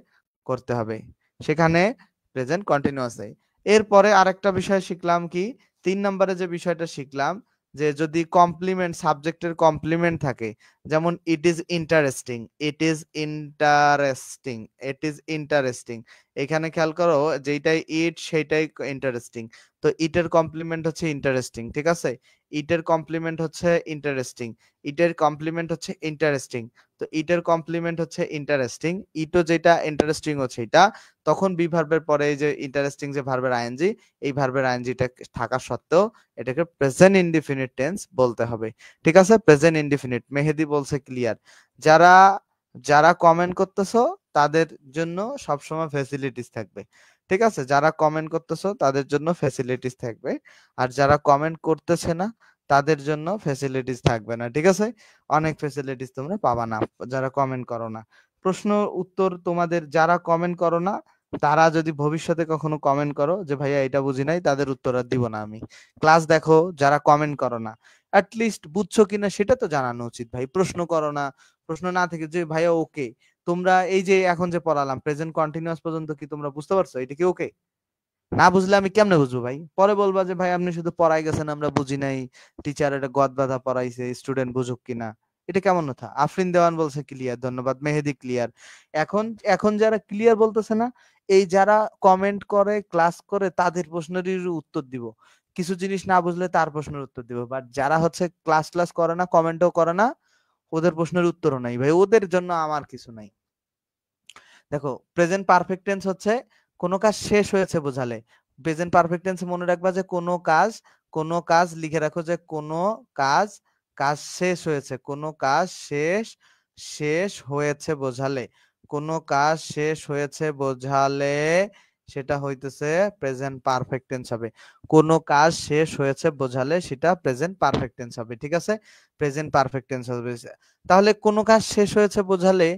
করতে হবে, সেখানে প্রেজেন্ট কন্টিনিউয়াসে। এরপরে আরেকটা বিষয় শিখলাম কি, 3 নম্বরে যে বিষয়টা শিখলাম যে যদি কমপ্লিমেন্ট সাবজেক্টের কমপ্লিমেন্ট থাকে, যেমন ইট is interesting, it is interesting, it is interesting. এখানে খেয়াল করো যেটাই ইট সেইটাই ইন্টারেস্টিং। তো ইটের কমপ্লিমেন্ট হচ্ছে ইন্টারেস্টিং, ঠিক আছে? ইটের কমপ্লিমেন্ট হচ্ছে ইন্টারেস্টিং, ইটের কমপ্লিমেন্ট হচ্ছে ইন্টারেস্টিং। তো ইটের কমপ্লিমেন্ট হচ্ছে ইন্টারেস্টিং, ইটও যেটা ইন্টারেস্টিং হচ্ছে এটা। তখন বি ভার্বের পরে এই যে ইন্টারেস্টিং যে ভার্বের আইএনজি, এই ভার্বের আইএনজিটা থাকা সত্ত্বেও এটাকে প্রেজেন্ট ইনডিফিনিট টেন্স বলতে হবে। ঠিক আছে, প্রেজেন্ট ইনডিফিনিট। মেহেদি বলছে ক্লিয়ার। যারা যারা কমেন্ট করতেছো তাদের জন্য সবসময় ফ্যাসিলিটিস থাকবে। ঠিক আছে, যারা কমেন্ট করতেছো তাদের জন্য ফ্যাসিলিটিস থাকবে, আর যারা কমেন্ট করতেছে না তাদের জন্য ফ্যাসিলিটিস থাকবে না। ঠিক আছে, অনেক ফ্যাসিলিটিস তোমরা পাবা না যারা কমেন্ট করো না। প্রশ্ন উত্তর তোমাদের যারা কমেন্ট করো না, তারা যদি ভবিষ্যতে কখনো কমেন্ট করো যে ভাইয়া এটা বুঝি নাই, তাদের উত্তর আর দিব না আমি। ক্লাস দেখো, যারা কমেন্ট করো না অ্যাটলিস্ট বুঝছো কিনা সেটা তো জানানো উচিত ভাই। প্রশ্ন করো না, প্রশ্ন না থেকে যে ভাইয়া ওকে, তোমরা এই যে এখন যে পড়ালাম প্রেজেন্ট কন্টিনিউয়াস পর্যন্ত কি তোমরা বুঝতে পারছো? এটা কি ওকে? না বুঝলে আমি কেমনে বুঝবো ভাই? পরে বলবা যে ভাই আপনি শুধু পড়াই গেছেন, আমরা বুঝি নাই, টিচার এটা গদ বাঁধা পড়াইছে, স্টুডেন্ট বুঝুক কিনা। এটা কেমন কথা? আফরিন দেওয়ান বলছে ক্লিয়ার, ধন্যবাদ। মেহেদি ক্লিয়ার। এখন এখন যারা ক্লিয়ার বলতেছে না, এই যারা কমেন্ট করে ক্লাস করে তাদের প্রশ্নেরই উত্তর দিব। কিছু জিনিস না বুঝলে তার প্রশ্নের উত্তর দিব, বাট যারা হচ্ছে ক্লাস করে না, কমেন্টও করে না, ওদের প্রশ্নের উত্তরও নাই ভাই, ওদের জন্য আমার কিছু নাই। দেখো, প্রেজেন্ট পারফেক্ট টেন্স হচ্ছে কোনো কাজ শেষ হয়েছে বোঝালে। প্রেজেন্ট পারফেক্ট টেন্স মনে রাখবা যে কোনো কাজ লিখে রাখো যে কোনো কাজ, কাজ শেষ হয়েছে, কোনো কাজ শেষ হয়েছে বোঝালে, কোনো কাজ শেষ হয়েছে বোঝালে সেটা হইতেছে প্রেজেন্ট পারফেক্ট টেন্স হবে। কোনো কাজ শেষ হয়েছে বোঝালে সেটা প্রেজেন্ট পারফেক্ট টেন্স হবে। ঠিক আছে, প্রেজেন্ট পারফেক্ট টেন্স হবে। তাহলে কোনো কাজ শেষ হয়েছে বোঝালে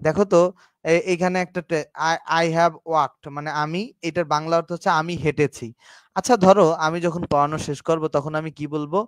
দেখো তো, এখানে একটা আই হ্যাভ ওয়াকড মানে আমি, এটার বাংলা অর্থ হচ্ছে আমি হেঁটেছি। আচ্ছা ধরো আমি যখন পড়ানো শেষ করব তখন আমি কি বলবো?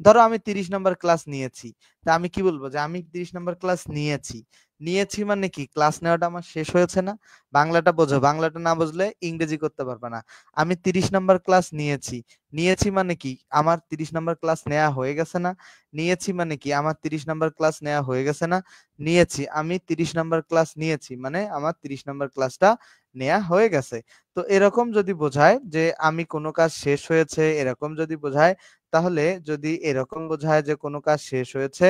ধরো আমি 30 নম্বর ক্লাস নিয়েছি, তা আমি কি বলবো? যে আমি 30 নম্বর ক্লাস নিয়েছি। নিয়েছি মানে কি? ক্লাস নেওয়াটা আমার শেষ হয়েছে না? বাংলাটা বোঝো, বাংলাটা না বুঝলে ইংরেজি করতে পারবে না। আমি 30 নম্বর ক্লাস নিয়েছি, নিয়েছি মানে কি? আমার 30 নম্বর ক্লাস নেওয়া হয়ে গেছে না? নিয়েছি মানে কি? আমার 30 নম্বর ক্লাস নেওয়া হয়ে গেছে না? নিয়েছি, আমি 30 নাম্বার ক্লাস নিয়েছি মানে আমার 30 নাম্বার ক্লাসটা নেয়া হয়ে গেছে। তো এরকম যদি বোঝায় যে আমি কোনো কাজ শেষ হয়েছে, এরকম যদি বোঝায়, তাহলে যদি এরকম বোঝায় যে কোনো কাজ শেষ হয়েছে,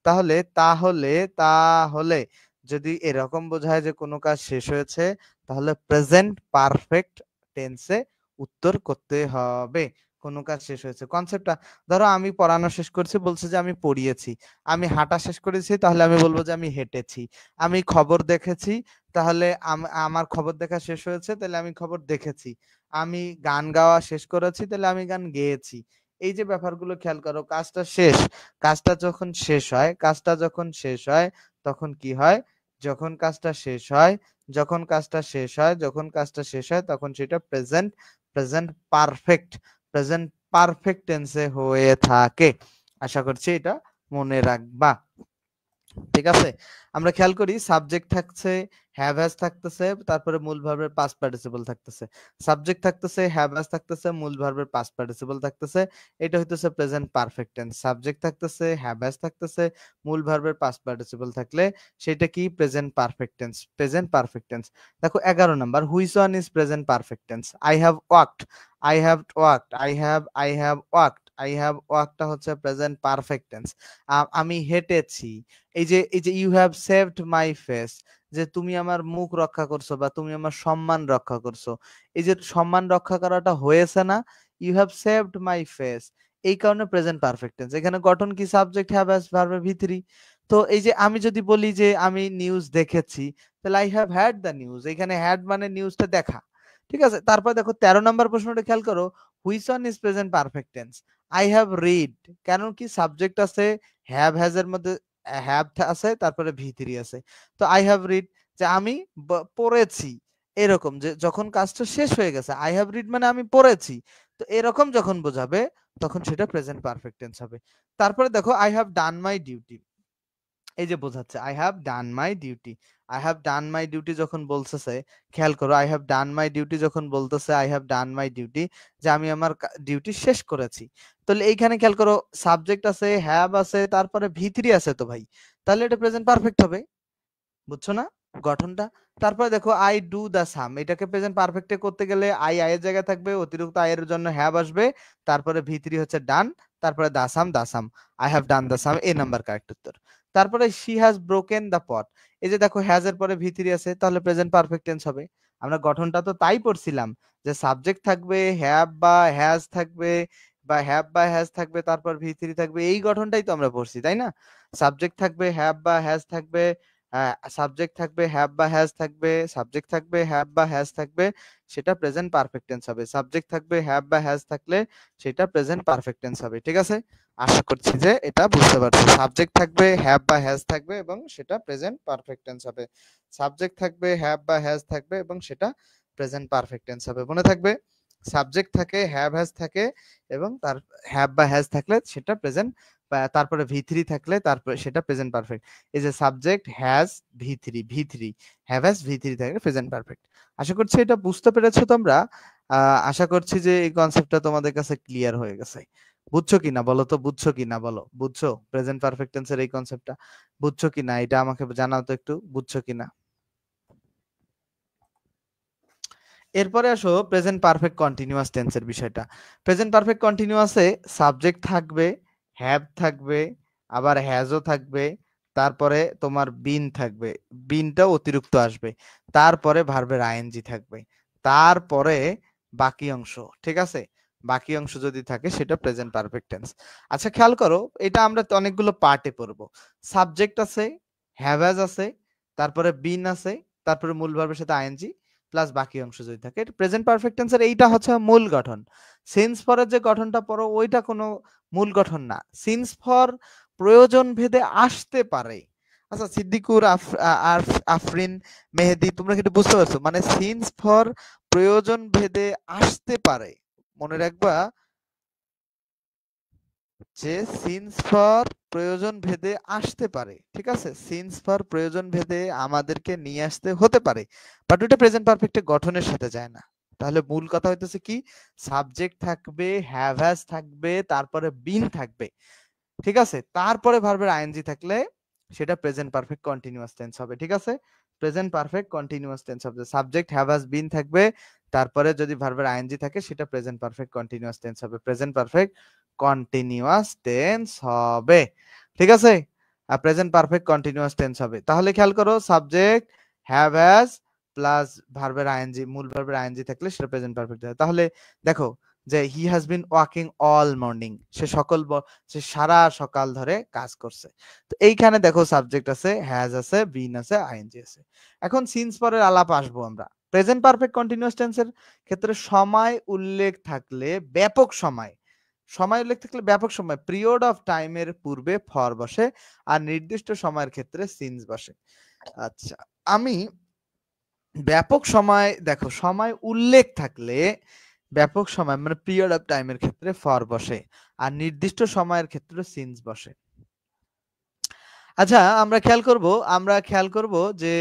তাহলে তাহলে তাহলে যদি এরকম বোঝায় যে কোনো কাজ শেষ হয়েছে, তাহলে প্রেজেন্ট পারফেক্ট টেন্সে উত্তর করতে হবে। কোনো কাজ শেষ হয়েছে কনসেপ্টটা, ধরো আমি পড়ানো শেষ করছি, বলছে যে আমি পড়িয়েছি। আমি হাঁটা শেষ করেছি, তাহলে আমি বলবো যে আমি হেঁটেছি। আমি খবর দেখেছি, তাহলে আমার খবর দেখা শেষ হয়েছে, তাহলে আমি খবর দেখেছি। আমি গান গাওয়া শেষ করেছি, তাহলে আমি গান গেয়েছি। এই যে ব্যাপারগুলো খেয়াল করো, কাজটা শেষ, কাজটা যখন শেষ হয়, কাজটা যখন শেষ হয় তখন কি হয়? যখন কাজটা শেষ হয়, যখন কাজটা শেষ হয়, যখন কাজটা শেষ হয় তখন সেটা প্রেজেন্ট পারফেক্ট, প্রেজেন্ট পারফেক্ট টেন্সে হয়ে থাকে। আশা করছি এটা মনে রাখবা। ঠিক আছে, আমরা খেয়াল করি সাবজেক্ট থাকছে, হ্যাভ হ্যাজ থাকতেছে, তারপরে মূল ভার্বের পাস্ট পার্টিসিপল থাকতেছে। সাবজেক্ট থাকতেছে, হ্যাভ হ্যাজ থাকতেছে, মূল ভার্বের পাস্ট পার্টিসিপল থাকতেছে। এটা হইতেছে প্রেজেন্ট পারফেক্ট টেন্স। সাবজেক্ট থাকতেছে, হ্যাভ হ্যাজ থাকতেছে, মূল ভার্বের পাস্ট পার্টিসিপল থাকলে সেটা কি? Present perfect tense. Present perfect tense. দেখো 11 number, which one is present perfect tense? I have walked, I have walked, I have walked, I have ওয়াকডটা হচ্ছে প্রেজেন্ট পারফেক্ট টেন্স। আমি হেঁটেছি। এই যে you have saved my face, যে তুমি আমার মুখ রক্ষা করছো বা তুমি আমার সম্মান রক্ষা করছো। এই যে সম্মান রক্ষা করাটা হয়েছে না? You have saved my face. এই কারণে প্রেজেন্ট পারফেক্ট টেন্স। এখানে গঠন কি? সাবজেক্ট হ্যাভ হ্যাজ ভার্বের ভি3। তো এই যে আমি যদি বলি যে আমি নিউজ দেখেছি, তাহলে I have had the news. এখানে হ্যাড মানে নিউজটা দেখা। ঠিক আছে, তারপর দেখো 13 নম্বর প্রশ্নটা খেয়াল করো, which one is present perfect tense? I have read. কারণ কি? সাবজেক্ট আছে, হ্যাভ হ্যাজ এর মধ্যে হ্যাভ আছে, তারপরে ভি3 আছে। তো আই হ্যাভ রিড, যে আমি পড়েছি। এরকম যে যখন কাজটা শেষ হয়ে গেছে, আই হ্যাভ রিড মানে আমি পড়েছি। তো এরকম যখন বোঝাবে তখন সেটা প্রেজেন্ট পারফেক্ট টেন্স হবে। তারপরে দেখো I have done my duty. এই যে বোঝাচ্ছে I have done my duty. I have done my duty যখন বলতেছে, খেয়াল করো, I have done my duty যখন বলতেছে, I have done my duty, যে আমি আমার ডিউটি শেষ করেছি। তাহলে এইখানে খেয়াল করো, সাবজেক্ট আছে, হ্যাভ আছে, তারপরে ভি3 আছে তো ভাই, তাহলে এটা প্রেজেন্ট পারফেক্ট হবে। বুঝছো না গঠনটা? তারপরে দেখো আই ডু দা সাম, এটাকে প্রেজেন্ট পারফেক্টে করতে গেলে আই এর জায়গায় থাকবে, অতিরিক্ত আই এর জন্য হ্যাভ আসবে, তারপরে ভি3 হচ্ছে ডান, তারপরে the sum, I have done the sum, এ নাম্বার কারেক্ট উত্তর। তারপরে she has broken the pot, এই যে দেখো হ্যাজ এর পরে ভি3 আছে, তাহলে প্রেজেন্ট পারফেক্ট টেন্স হবে। আমরা গঠনটা তো তাই পড়ছিলাম, যে সাবজেক্ট থাকবে, হ্যাভ বা হ্যাজ থাকবে, বা হ্যাভ বা হ্যাজ থাকবে, তারপর ভি3 থাকবে, এই গঠনটাই তো আমরা পড়ছি, তাই না? সাবজেক্ট থাকবে, হ্যাভ বা হ্যাজ থাকবে, সাবজেক্ট থাকবে, হ্যাভ বা হ্যাজ থাকবে, সাবজেক্ট থাকবে, হ্যাভ বা হ্যাজ থাকবে, সেটা প্রেজেন্ট পারফেক্ট টেন্স হবে। সাবজেক্ট থাকবে, হ্যাভ বা হ্যাজ থাকলে সেটা প্রেজেন্ট পারফেক্ট টেন্স হবে। ঠিক আছে, আশা করছি যে এটা বুঝতে পারছো। সাবজেক্ট থাকবে, হ্যাভ বা হ্যাজ থাকবে এবং সেটা প্রেজেন্ট পারফেক্ট টেন্স হবে। সাবজেক্ট থাকবে, হ্যাভ বা হ্যাজ থাকবে এবং সেটা প্রেজেন্ট পারফেক্ট টেন্স হবে। মনে থাকবে, সাবজেক্ট থাকে, হ্যাভ হ্যাজ থাকে এবং তার হ্যাভ বা হ্যাজ থাকলে সেটা প্রেজেন্ট, তারপরে ভি3 থাকলে তারপরে সেটা প্রেজেন্ট পারফেক্ট। এই যে সাবজেক্ট হ্যাজ ভি3 হ্যাভ হ্যাজ ভি3 থাকলে প্রেজেন্ট পারফেক্ট। আশা করছি এটা বুঝতে পেরেছো তোমরা। আশা করছি যে এই কনসেপ্টটা তোমাদের কাছে ক্লিয়ার হয়ে গেছে। বুঝছো কিনা বলো তো, বুঝছো কিনা বলো, বুঝছো প্রেজেন্ট পারফেক্ট টেন্সের এই কনসেপ্টটা বুঝছো কিনা, এটা আমাকে জানাও তো একটু, বুঝছো কিনা। এরপরে আসো প্রেজেন্ট পারফেক্ট কন্টিনিউয়াস টেন্সের বিষয়টা। প্রেজেন্ট পারফেক্ট কন্টিনিউয়াসে সাবজেক্ট থাকবে, হ্যাভ থাকবে, আবার হ্যাজও থাকবে, তারপরে তোমার বিন থাকবে, বিনটাও অতিরিক্ত আসবে, তারপরে ভার্বের আইএনজি থাকবে, তারপরে বাকি অংশ। ঠিক আছে, বাকি অংশ যদি থাকে সেটা প্রেজেন্ট পারফেক্ট টেন্স। আচ্ছা খেয়াল করো, এটা আমরা তো অনেকগুলো পার্টে পড়বো। সাবজেক্ট আছে, হ্যাভ আছে, তারপরে বিন আছে, তারপরে মূল ভার্বের সাথে আইএনজি প্লাস বাকি অংশ যদি থাকে, এটা প্রেজেন্ট পারফেক্ট টেন্সের এইটা হচ্ছে মূল গঠন। সিন্স ফরের যে গঠনটা পড়ো ওইটা কোনো মূল গঠন না, সিন্স ফর প্রয়োজন ভেদে আসতে পারে। আচ্ছা সিদ্দিকুর, আফরিন, মেহেদি, তোমরা কি এটা বুঝতে পারছো? মানে সিন্স ফর প্রয়োজন ভেদে আসতে পারে, মনে রাখবা যে সিন্স ফর প্রয়োজন ভেদে আসতে পারে। ঠিক আছে, সিন্স ফর প্রয়োজন ভেদে আমাদেরকে নিয়ে আসতে হতে পারে, বাট ওটা প্রেজেন্ট পারফেক্টে গঠনের সাথে যায় না। তাহলে মূল কথা হইতেছে কি, সাবজেক্ট থাকবে, হ্যাভ হ্যাজ থাকবে, তারপরে বিন থাকবে। ঠিক আছে, তারপরে ভার্বের আইএনজি থাকলে সেটা প্রেজেন্ট পারফেক্ট কন্টিনিউয়াস টেন্স হবে। ঠিক আছে, প্রেজেন্ট পারফেক্ট কন্টিনিউয়াস টেন্স হবে, সাবজেক্ট হ্যাভ হ্যাজ বিন থাকবে, তারপরে যদি ভার্বের আইএনজি থাকে সেটা প্রেজেন্ট পারফেক্ট কন্টিনিউয়াস টেন্স হবে, প্রেজেন্ট পারফেক্ট কন্টিনিউয়াস টেন্স হবে। ঠিক আছে, প্রেজেন্ট পারফেক্ট কন্টিনিউয়াস টেন্স হবে। তাহলে খেয়াল করো, সাবজেক্ট হ্যাভ হ্যাজ প্লাস ভার্বের আইএনজি, মূল ভার্বের আইএনজি থাকলে সেটা প্রেজেন্ট পারফেক্ট হবে। তাহলে দেখো যে he has been walking all morning, সে সারা সকাল ধরে কাজ করছে। তো এইখানে দেখো সাবজেক্ট আছে, হ্যাজ আছে, বিন আছে, আইএনজি আছে। এখন সিন্স পরের আলাপ আসবো আমরা। প্রেজেন্ট পারফেক্ট কন্টিনিউয়াস টেন্সের ক্ষেত্রে সময় উল্লেখ থাকলে ব্যাপক সময়, সময় উল্লেখ থাকলে ব্যাপক সময়, পিরিয়ড অফ টাইমের পূর্বে ফর বসে, আর নির্দিষ্ট সময়ের ক্ষেত্রে সিন্স বসে। আচ্ছা, আমি ব্যাপক সময়, দেখো সময় উল্লেখ থাকলে ব্যাপক সময় মানে পিরিয়ড অফ টাইমের ক্ষেত্রে ফর বসে, আর নির্দিষ্ট সময়ের ক্ষেত্রে সিন্স বসে। আচ্ছা আমরা খেয়াল করব যে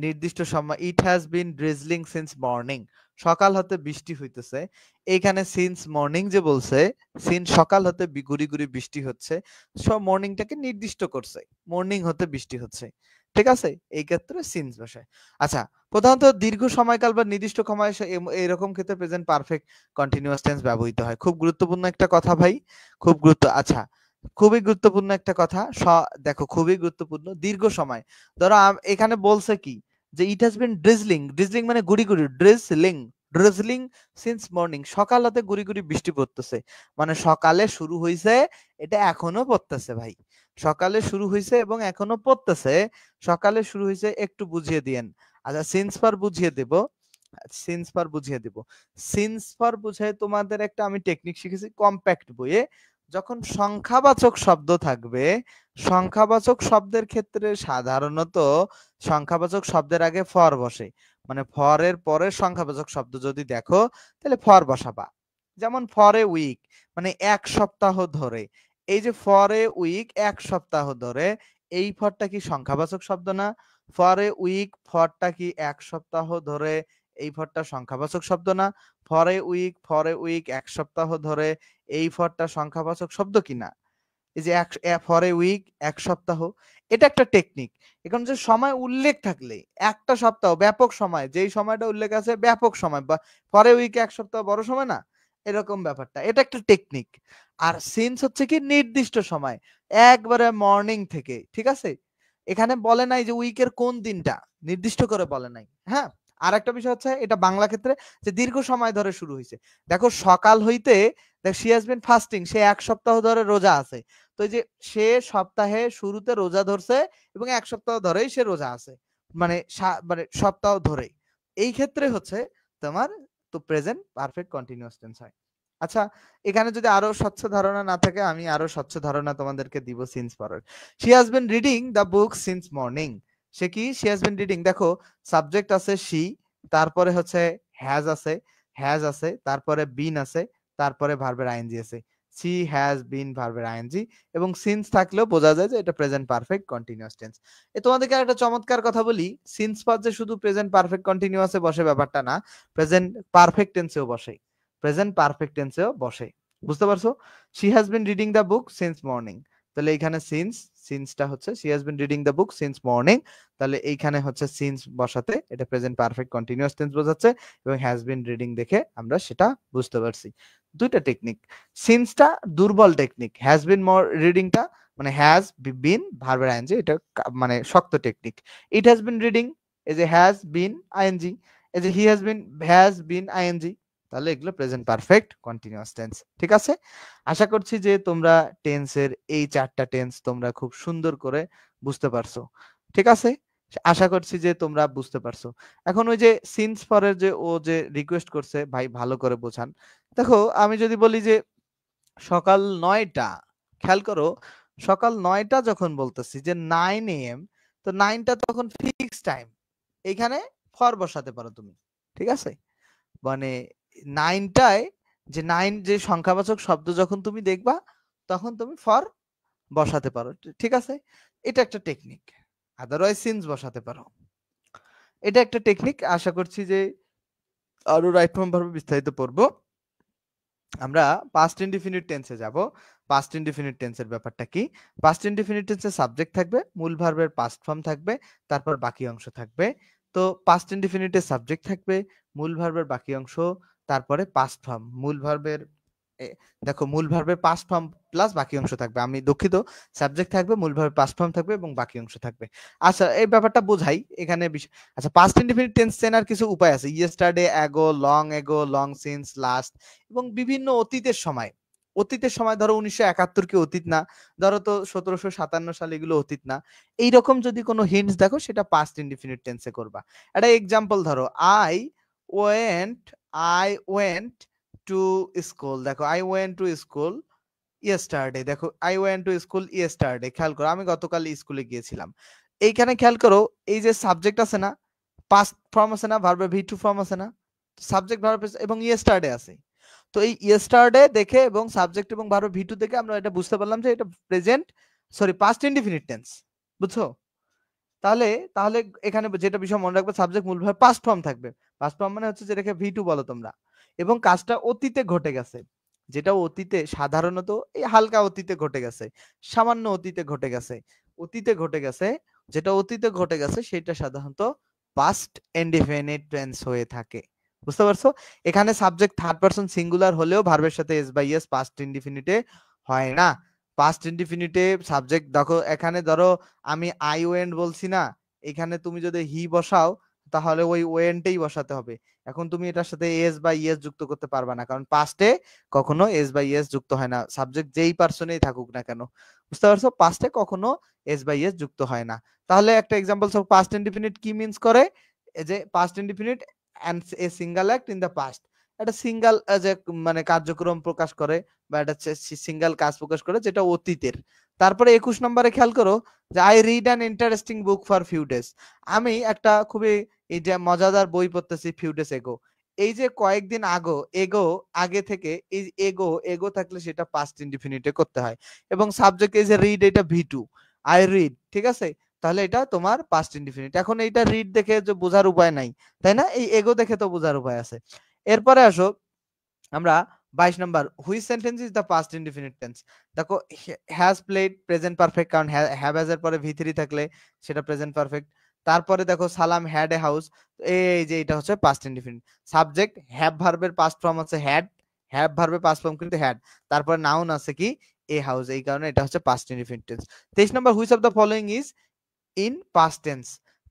নির্দিষ্ট সময়, ইট has been drizzling since morning, সকাল হতে বৃষ্টি হইতেছে। এইখানে সিন্স মর্নিং যে বলছে, সিন্স সকাল হতে গুড়ি গুড়ি বৃষ্টি হচ্ছে, সব মর্নিংটাকে নির্দিষ্ট করছে, মর্নিং হতে বৃষ্টি হচ্ছে। ঠিক আছে, এই ক্ষেত্রে সিন্স বসে। আচ্ছা, প্রধানত দীর্ঘ সময়কাল বা নির্দিষ্ট সময় এরকম ক্ষেত্রে প্রেজেন্ট পারফেক্ট কন্টিনিউয়াস টেন্স ব্যবহৃত হয়। খুব গুরুত্বপূর্ণ একটা কথা ভাই, খুব গুরুত্ব। আচ্ছা, খুবই গুরুত্বপূর্ণ একটা কথা, দেখো খুবই গুরুত্বপূর্ণ, দীর্ঘ সময়। ধরো এখানে বলছে কি, যে ইট হ্যাজ বিন ড্রিজলিং, ড্রিজলিং মানে গুড়ি গুড়ি, ড্রিজলিং, ড্রিজলিং সিন্স মর্নিং, সকাল হতে গুড়ি গুড়ি বৃষ্টি পড়তেছে, মানে সকালে শুরু হইছে, এটা এখনো পড়তেছে ভাই, সকালে শুরু হইছে এবং এখনো পড়তেছে। সকালে শুরু হইছে একটু বুঝিয়ে দিয়েন। আচ্ছা সিন্স ফর বুঝিয়ে দেব, সিন্স ফর বুঝিয়ে দেব। সিন্স ফর বুঝাই তোমাদের একটা আমি টেকনিক শিখেছি কম্প্যাক্ট বইয়ে, যখন সংখ্যাবাচক শব্দ থাকবে, সংখ্যাবাচক শব্দের ক্ষেত্রে সাধারণত সংখ্যাবাচক শব্দের আগে ফর বসে, মানে ফরের পরে সংখ্যাবাচক শব্দ যদি দেখো তাহলে ফর বসাবা। যেমন ফর এ উইক, মানে এক সপ্তাহ ধরে, এই যে ফর এ উইক এক সপ্তাহ ধরে, এই ফরটা কি সংখ্যাবাচক শব্দ না? ফর এ উইক ফরটা কি এক সপ্তাহ ধরে, এই ফরটা সংখ্যাবাচক শব্দ না? ফর এ উইক এক সপ্তাহ ধরে, এই ফরটা সংখ্যাবাচক শব্দ কি না? এই যে ফর এ উইক এক সপ্তাহ, এটা একটা টেকনিক। এখন যে সময় উল্লেখ থাকলে একটা সপ্তাহ ব্যাপক সময়, যেই সময়টা উল্লেখ আছে ব্যাপক সময়, বা ফর এ উইক এক সপ্তাহ বড় সময় না, এরকম ব্যাপারটা, এটা একটা টেকনিক। আর সিন্স হচ্ছে কি নির্দিষ্ট সময়, একবারে মর্নিং থেকে, ঠিক আছে? এখানে বলে নাই যে উইকের কোন দিনটা, নির্দিষ্ট করে বলে নাই। হ্যাঁ, আর একটা বিষয় হচ্ছে এটা বাংলা ক্ষেত্রে যে দীর্ঘ সময় ধরে শুরু হয়েছে। দেখো সকাল হইতে, দেখ শি হ্যাজ বিন ফাস্টিং, সে এক সপ্তাহ ধরে রোজা আছে। তো এই যে সে সপ্তাহে শুরুতে রোজা ধরছে এবং এক সপ্তাহ ধরেই সে রোজা আছে, মানে মানে সপ্তাহ ধরে, এই ক্ষেত্রে হচ্ছে তোমার তো প্রেজেন্ট পারফেক্ট কন্টিনিউয়াস টেন্স হয়। আচ্ছা, এখানে যদি আরো স্বচ্ছ ধারণা না থাকে, আমি আরো স্বচ্ছ ধারণা তোমাদেরকে দিব সিন্স পরের। She has been reading the book since morning. সে কি শি হ্যাজ বিন রিডিং, দেখো সাবজেক্ট আছে শি, তারপরে হচ্ছে হ্যাজ আছে, তারপরে বিন আছে, তারপরে ভার্বের আইএনজি আছে। সি হ্যাজ বিন ভার্বের আইএনজি, এবং সিন্স থাকলেও বোঝা যায় যে এটা প্রেজেন্ট পারফেক্ট কন্টিনিউয়াস টেন্স। তোমাদেরকে একটা চমৎকার কথা বলি, সিন্স পদ যে শুধু প্রেজেন্ট পারফেক্ট কন্টিনিউয়াসে বসে ব্যাপারটা না, প্রেজেন্ট পারফেক্ট টেন্সেও বসে, প্রেজেন্ট পারফেক্ট টেন্সেও বসে। বুঝতে পারছো? She has been reading the book since morning, তাহলে এইখানে সিন্সটা হচ্ছে she has been reading the book since morning, তাহলে এইখানে হচ্ছে সিন্স বসাতে এটা প্রেজেন্ট পারফেক্ট কন্টিনিউয়াস টেন্স বোঝাচ্ছে, এবং হ্যাজ বিন রিডিং দেখে আমরা সেটা বুঝতে পারছি। দুইটা টেকনিক। সিন্সটা দুর্বল টেকনিক, হ্যাজ বিন মোর রিডিংটা মানে হ্যাজ বিন ভার্বের আইএনজি, এটা মানে শক্ত technique. It has been reading, এই যে হ্যাজ বিন আইএনজি, এই যে হি হ্যাজ বিন আইএনজি, তাহলে এগুলো প্রেজেন্ট পারফেক্ট কন্টিনিউয়াস টেন্স। ঠিক আছে, আশা করছি যে তোমরা টেন্সের এই চারটা টেন্স তোমরা খুব সুন্দর করে বুঝতে পারছো। ঠিক আছে, আশা করছি যে তোমরা বুঝতে পারছো। এখন ওই যে সিন্স ফরের যে ও যে রিকোয়েস্ট করছে ভাই ভালো করে বোঝান। দেখো আমি যদি বলি যে সকাল ৯টা, খেয়াল করো সকাল ৯টা যখন বলতেছি যে 9 AM, তো 9টা তখন ফিক্স টাইম, এখানে ফর বসাতে পারো তুমি। ঠিক আছে, মানে 9টায় যে 9 যে সংখ্যাবাচক শব্দ যখন তুমি দেখবা তখন তুমি ফর বসাতে পারো। ঠিক আছে, এটা একটা টেকনিক। আদারওয়াইজ সিন্স বসাতে পারো, এটা একটা টেকনিক। আশা করছি যে আরো রাইট ফর্ম ভাবে বিস্তারিত পড়বো। আমরা পাস্ট ইনডিফিনিট টেন্সে যাব। পাস্ট ইনডিফিনিট টেন্সের ব্যাপারটা কি? পাস্ট ইনডিফিনিট টেন্সে সাবজেক্ট থাকবে, মূল ভার্বের পাস্ট ফর্ম থাকবে, তারপর বাকি অংশ থাকবে। তো পাস্ট ইনডিফিনিটে সাবজেক্ট থাকবে, মূল ভার্বের বাকি অংশ, তারপরে পাস্ট ফর্ম। মূল ভার্বের দেখো মূল ভার্বের পাস্ট ফর্ম প্লাস বাকি অংশ থাকবে, আমি দুঃখিত, সাবজেক্ট থাকবে, মূল ভার্বের পাস্ট ফর্ম থাকবে এবং বাকি অংশ থাকবে। আচ্ছা, এই ব্যাপারটা বোঝাই এখানে আচ্ছা, পাস্ট ইনডিফিনিট টেন্স চেনার কিছু উপায় আছে। Yesterday, ago, long since, last, এবং বিভিন্ন অতীতের সময়। অতীতের সময় ধরো 1971 কি অতীত না, ধরো তো 1757 সাল, এগুলো অতীত না। এইরকম যদি কোনো হিন্টস দেখো সেটা পাস্ট ইনডিফিনিট টেন্সে করবা। একটা এক্সাম্পল ধরো, went I went to school, দেখো I went to school yesterday, দেখো I went to school yesterday, খেয়াল করো আমি গতকাল স্কুলে গিয়েছিলাম। এইখানে খেয়াল করো এই যে সাবজেক্ট আছে না, পাস্ট ফর্ম আছে না, ভার্বের ভি টু ফর্ম আছে না, সাবজেক্ট ভার্ব এবং ইয়েস্টারডে আছে। তো এই ইয়েস্টারডে দেখে এবং সাবজেক্ট এবং ভার্ব ভি টু দেখে আমরা এটা বুঝতে পারলাম যে এটা পাস্ট ইনডিফিনিট টেন্স। বুঝছো? তাহলে তাহলে এখানে যেটা বিষয় মনে রাখবে, সাবজেক্ট মূল ভার্ব পাস্ট ফর্ম থাকবে। পাস্ট ফর্ম মানে হচ্ছে যেটাকে ভি টু বলো তোমরা, এবং কাজটা অতীতে ঘটে গেছে, যেটা অতীতে সাধারণত এই হালকা অতীতে ঘটে গেছে, সামান্য অতীতে ঘটে গেছে, অতীতে ঘটে গেছে, যেটা অতীতে ঘটে গেছে সেটা সাধারণত পাস্ট ইনডিফিনিট টেন্স হয়ে থাকে। বুঝতে পারছো? এখানে সাবজেক্ট থার্ড পারসন সিঙ্গুলার হলেও ভার্বের সাথে এস বাই এস পাস্ট ইনডিফিনিটে হয় না। পাস্ট ইনডিফিনিটে সাবজেক্ট দেখো, এখানে ধরো আমি আই ওয়েন্ট বলছি না, এখানে তুমি যদি হি বসাও তাহলে ওই ওয়েন্টেই বসাতে হবে। এখন তুমি এটার সাথে এস বা ইএস যুক্ত করতে পারবা না, কারণ পাস্টে কখনো এস বা ইএস যুক্ত হয় না, সাবজেক্ট যেই পার্সনেই থাকুক না কেন। বুঝতে পারছো? পাস্টে কখনো এস বা ইএস যুক্ত হয় না। তাহলে একটা এক্সাম্পল সব পাস্ট ইনডিফিনিট কি মিন্স করে, এই যে past indefinite and a single act in the past, একটা সিঙ্গেল যে মানে কার্যক্রম প্রকাশ করে, বা একটা সিঙ্গেল কাজ প্রকাশ করে যেটা অতীতের। তারপরে 21 নম্বরে খেয়াল করো যে I read an interesting book for few days, আমি একটা খুবই এই যে মজাদার বই পড়তেছি ফিউ ডেজ এগো। এই যে কয়েকদিন আগে থেকে এই এগো থাকলে সেটা পাস্ট ইনডিফিনিটে করতে হয়, এবং সাবজেক্ট এই যে রিড, এটা ভি টু, আই রিড, ঠিক আছে? তাহলে এটা তোমার পাস্ট ইনডিফিনিট। এখন এইটা রিড দেখে যে বোঝার উপায় নাই, তাই না? এই এগো দেখে তো বোঝার উপায় আছে। এরপরে আসো আমরা 22 number, which sentence is the past indefinite tense. দেখো হ্যাজ প্লেড প্রেজেন্ট পারফেক্ট, কারণ হ্যাভ হ্যাজ এর পরে ভি3 থাকলে সেটা প্রেজেন্ট পারফেক্ট। তারপরে দেখো সালাম হ্যাড এ হাউস, এই যে এটা হচ্ছে পাস্ট ইনডিফিনিট। সাবজেক্ট হ্যাভ ভার্বের পাস্ট ফর্ম হচ্ছে হ্যাড, হ্যাভ ভার্বের পাস্ট ফর্ম কিন্তু হ্যাড। তারপরে নাউন আছে কি এ হাউস, এই কারণে এটা হচ্ছে past indefinite tense. 23 number, which of the following is in past tense,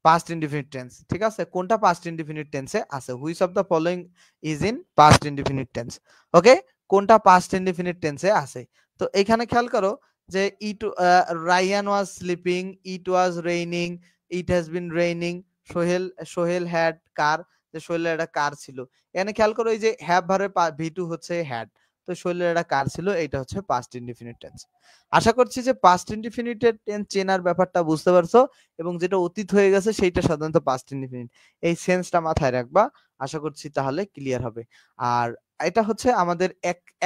past indefinite tense. ঠিক আছে, কোনটা পাস্ট ইনডিফিনিট টেন্সে আছে, which of the following is in past indefinite tense. Okay, কোনটা পাস্ট ইনডিফিনিট টেন্সে আছে। তো এখানে খেয়াল করো যে it, Ryan was sleeping, it was raining, it has been raining, Sohel Sohel had car, যে সোহেলের একটা কার ছিল। এখানে খেয়াল করো এই যে হ্যাভ ভার্বের ভি2 হচ্ছে হ্যাড, তো সোহেলের একটা কার ছিল, এটা হচ্ছে পাস্ট ইনডিফিনিট টেন্স। আশা করছি যে পাস্ট ইনডিফিনিট টেন্স চেনার ব্যাপারটা বুঝতে পারছো, এবং যেটা অতীত হয়ে গেছে সেইটা সাধারণত পাস্ট ইনডিফিনিট, এই সেন্সটা মাথায় রাখবা। আশা করছি তাহলে ক্লিয়ার হবে। আর এটা হচ্ছে আমাদের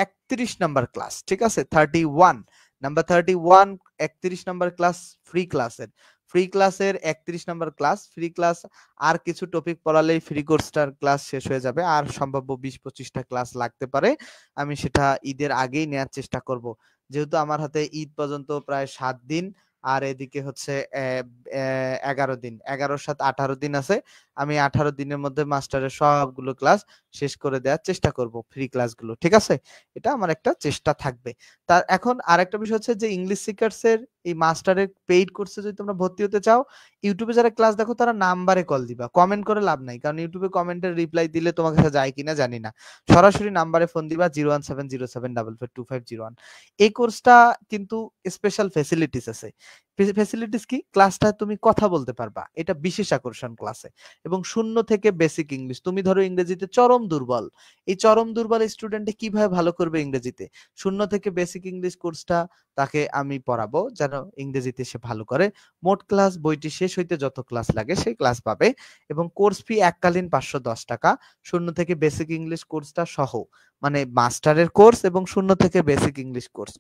31 নাম্বার ক্লাস, ঠিক আছে, 31 নাম্বার 31, 31 নাম্বার ক্লাস, ফ্রি ক্লাসের, ফ্রি ক্লাসের 31 নাম্বার ক্লাস, ফ্রি ক্লাস। আর কিছু টপিক পড়ালেই ফ্রি কোর্সটার ক্লাস শেষ হয়ে যাবে, আর সম্ভাব্য 20-25টা ক্লাস লাগতে পারে। আমি সেটা ঈদের আগেই নেওয়ার চেষ্টা করব, যেহেতু আমার হাতে ঈদ পর্যন্ত প্রায় 7 দিন, আর এদিকে হচ্ছে 11 দিন, 11-7-18 দিন আছে। আমি 18 দিনের মধ্যে মাস্টারের সবগুলো ক্লাস শেষ করে দেওয়ার চেষ্টা করব, ফ্রি ক্লাসগুলো, ঠিক আছে? এটা আমার একটা চেষ্টা থাকবে। তার এখন আরেকটা বিষয় হচ্ছে যে ইংলিশ সিকার্স এর এই মাস্টারের পেইড কোর্সে যদি তোমরা ভর্তি হতে চাও, ইউটিউবে যারা ক্লাস দেখো তারা নাম্বারে কল দিবা, কমেন্ট করে লাভ নাই, কারণ ইউটিউবে কমেন্টের রিপ্লাই দিলে তোমার কাছে যায় কিনা জানি না। সরাসরি নাম্বারে ফোন দিবা 01707442501। এই কোর্সটা কিন্তু স্পেশাল ফ্যাসিলিটিস আছে। ফ্যাসিলিটিস কি, ক্লাসটা তুমি কথা বলতে পারবা, এটা বিশেষ আকর্ষণ ক্লাসে। এবং 0 থেকে বেসিক ইংলিশ, তুমি ধরো ইংরেজিতে চরম দুর্বল, এই চরম দুর্বল স্টুডেন্টে কিভাবে ভালো করবে ইংরেজিতে, 0 থেকে বেসিক ইংলিশ কোর্সটা তাকে আমি পড়াবো যেন ইংরেজিতে সে ভালো করে। মোট ক্লাস বইটি শেষ হইতে যত ক্লাস লাগে সেই ক্লাস পাবে, এবং কোর্স ফি এককালীন 510 টাকা, 0 থেকে বেসিক ইংলিশ কোর্সটা সহ, মানে মাস্টারের কোর্স এবং 0 থেকে বেসিক ইংলিশ কোর্স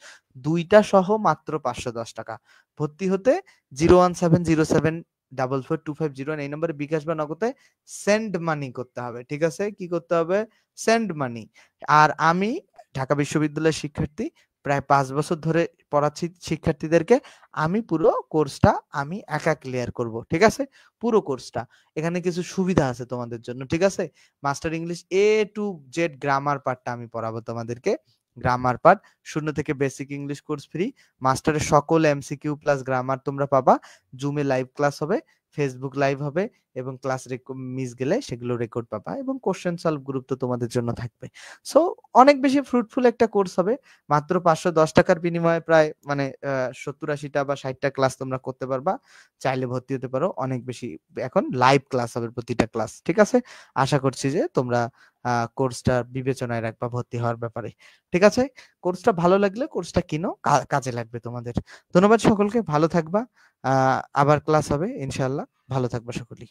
দুইটা সহ মাত্র 510 টাকা। ভর্তি হতে 01707442501 এই নম্বরে বিকাশ বা নগদে সেন্ড মানি করতে হবে, ঠিক আছে? কি করতে হবে? Send money. আর আমি ঢাকা বিশ্ববিদ্যালয়ের শিক্ষার্থী, প্রায় 5 বছর ধরে পড়াচ্ছি শিক্ষার্থীদেরকে। আমি পুরো কোর্সটা আমি একা ক্লিয়ার করব, ঠিক আছে? পুরো কোর্সটা। এখানে কিছু সুবিধা আছে তোমাদের জন্য, ঠিক আছে? Master English A to Z grammar পার্টটা আমি পড়াবো তোমাদেরকে, গ্রামার পার্ট। 0 থেকে বেসিক ইংলিশ কোর্স ফ্রি, মাস্টারের সকল এমসিকিউ প্লাস গ্রামার তোমরা পাবা। জুমে লাইভ ক্লাস হবে, ফেসবুক লাইভ হবে, এবং ক্লাস মিস গেলে সেগুলো রেকর্ড পাবা, এবং কোশ্চেন সলভ গ্রুপ তো তোমাদের জন্য থাকবে। সো অনেক বেশি ফ্রুটফুল একটা কোর্স হবে। মাত্র 510 টাকার বিনিময়ে প্রায় মানে 70-80টা বা 60টা ক্লাস তোমরা করতে পারবা। চাইলে ভর্তি হতে পারো। অনেক বেশি এখন লাইভ ক্লাস হবে প্রতিটা ক্লাস, ঠিক আছে? আশা করছি যে তোমরা কোর্সটা বিবেচনায় রাখবা ভর্তি হওয়ার ব্যাপারে, ঠিক আছে? কোর্সটা ভালো লাগলে কোর্সটা কিনো, কাজে লাগবে তোমাদের। ধন্যবাদ সকলকে, ভালো থাকবা। আবার ক্লাস হবে ইনশাআল্লাহ। ভালো থাকবা সকলেই।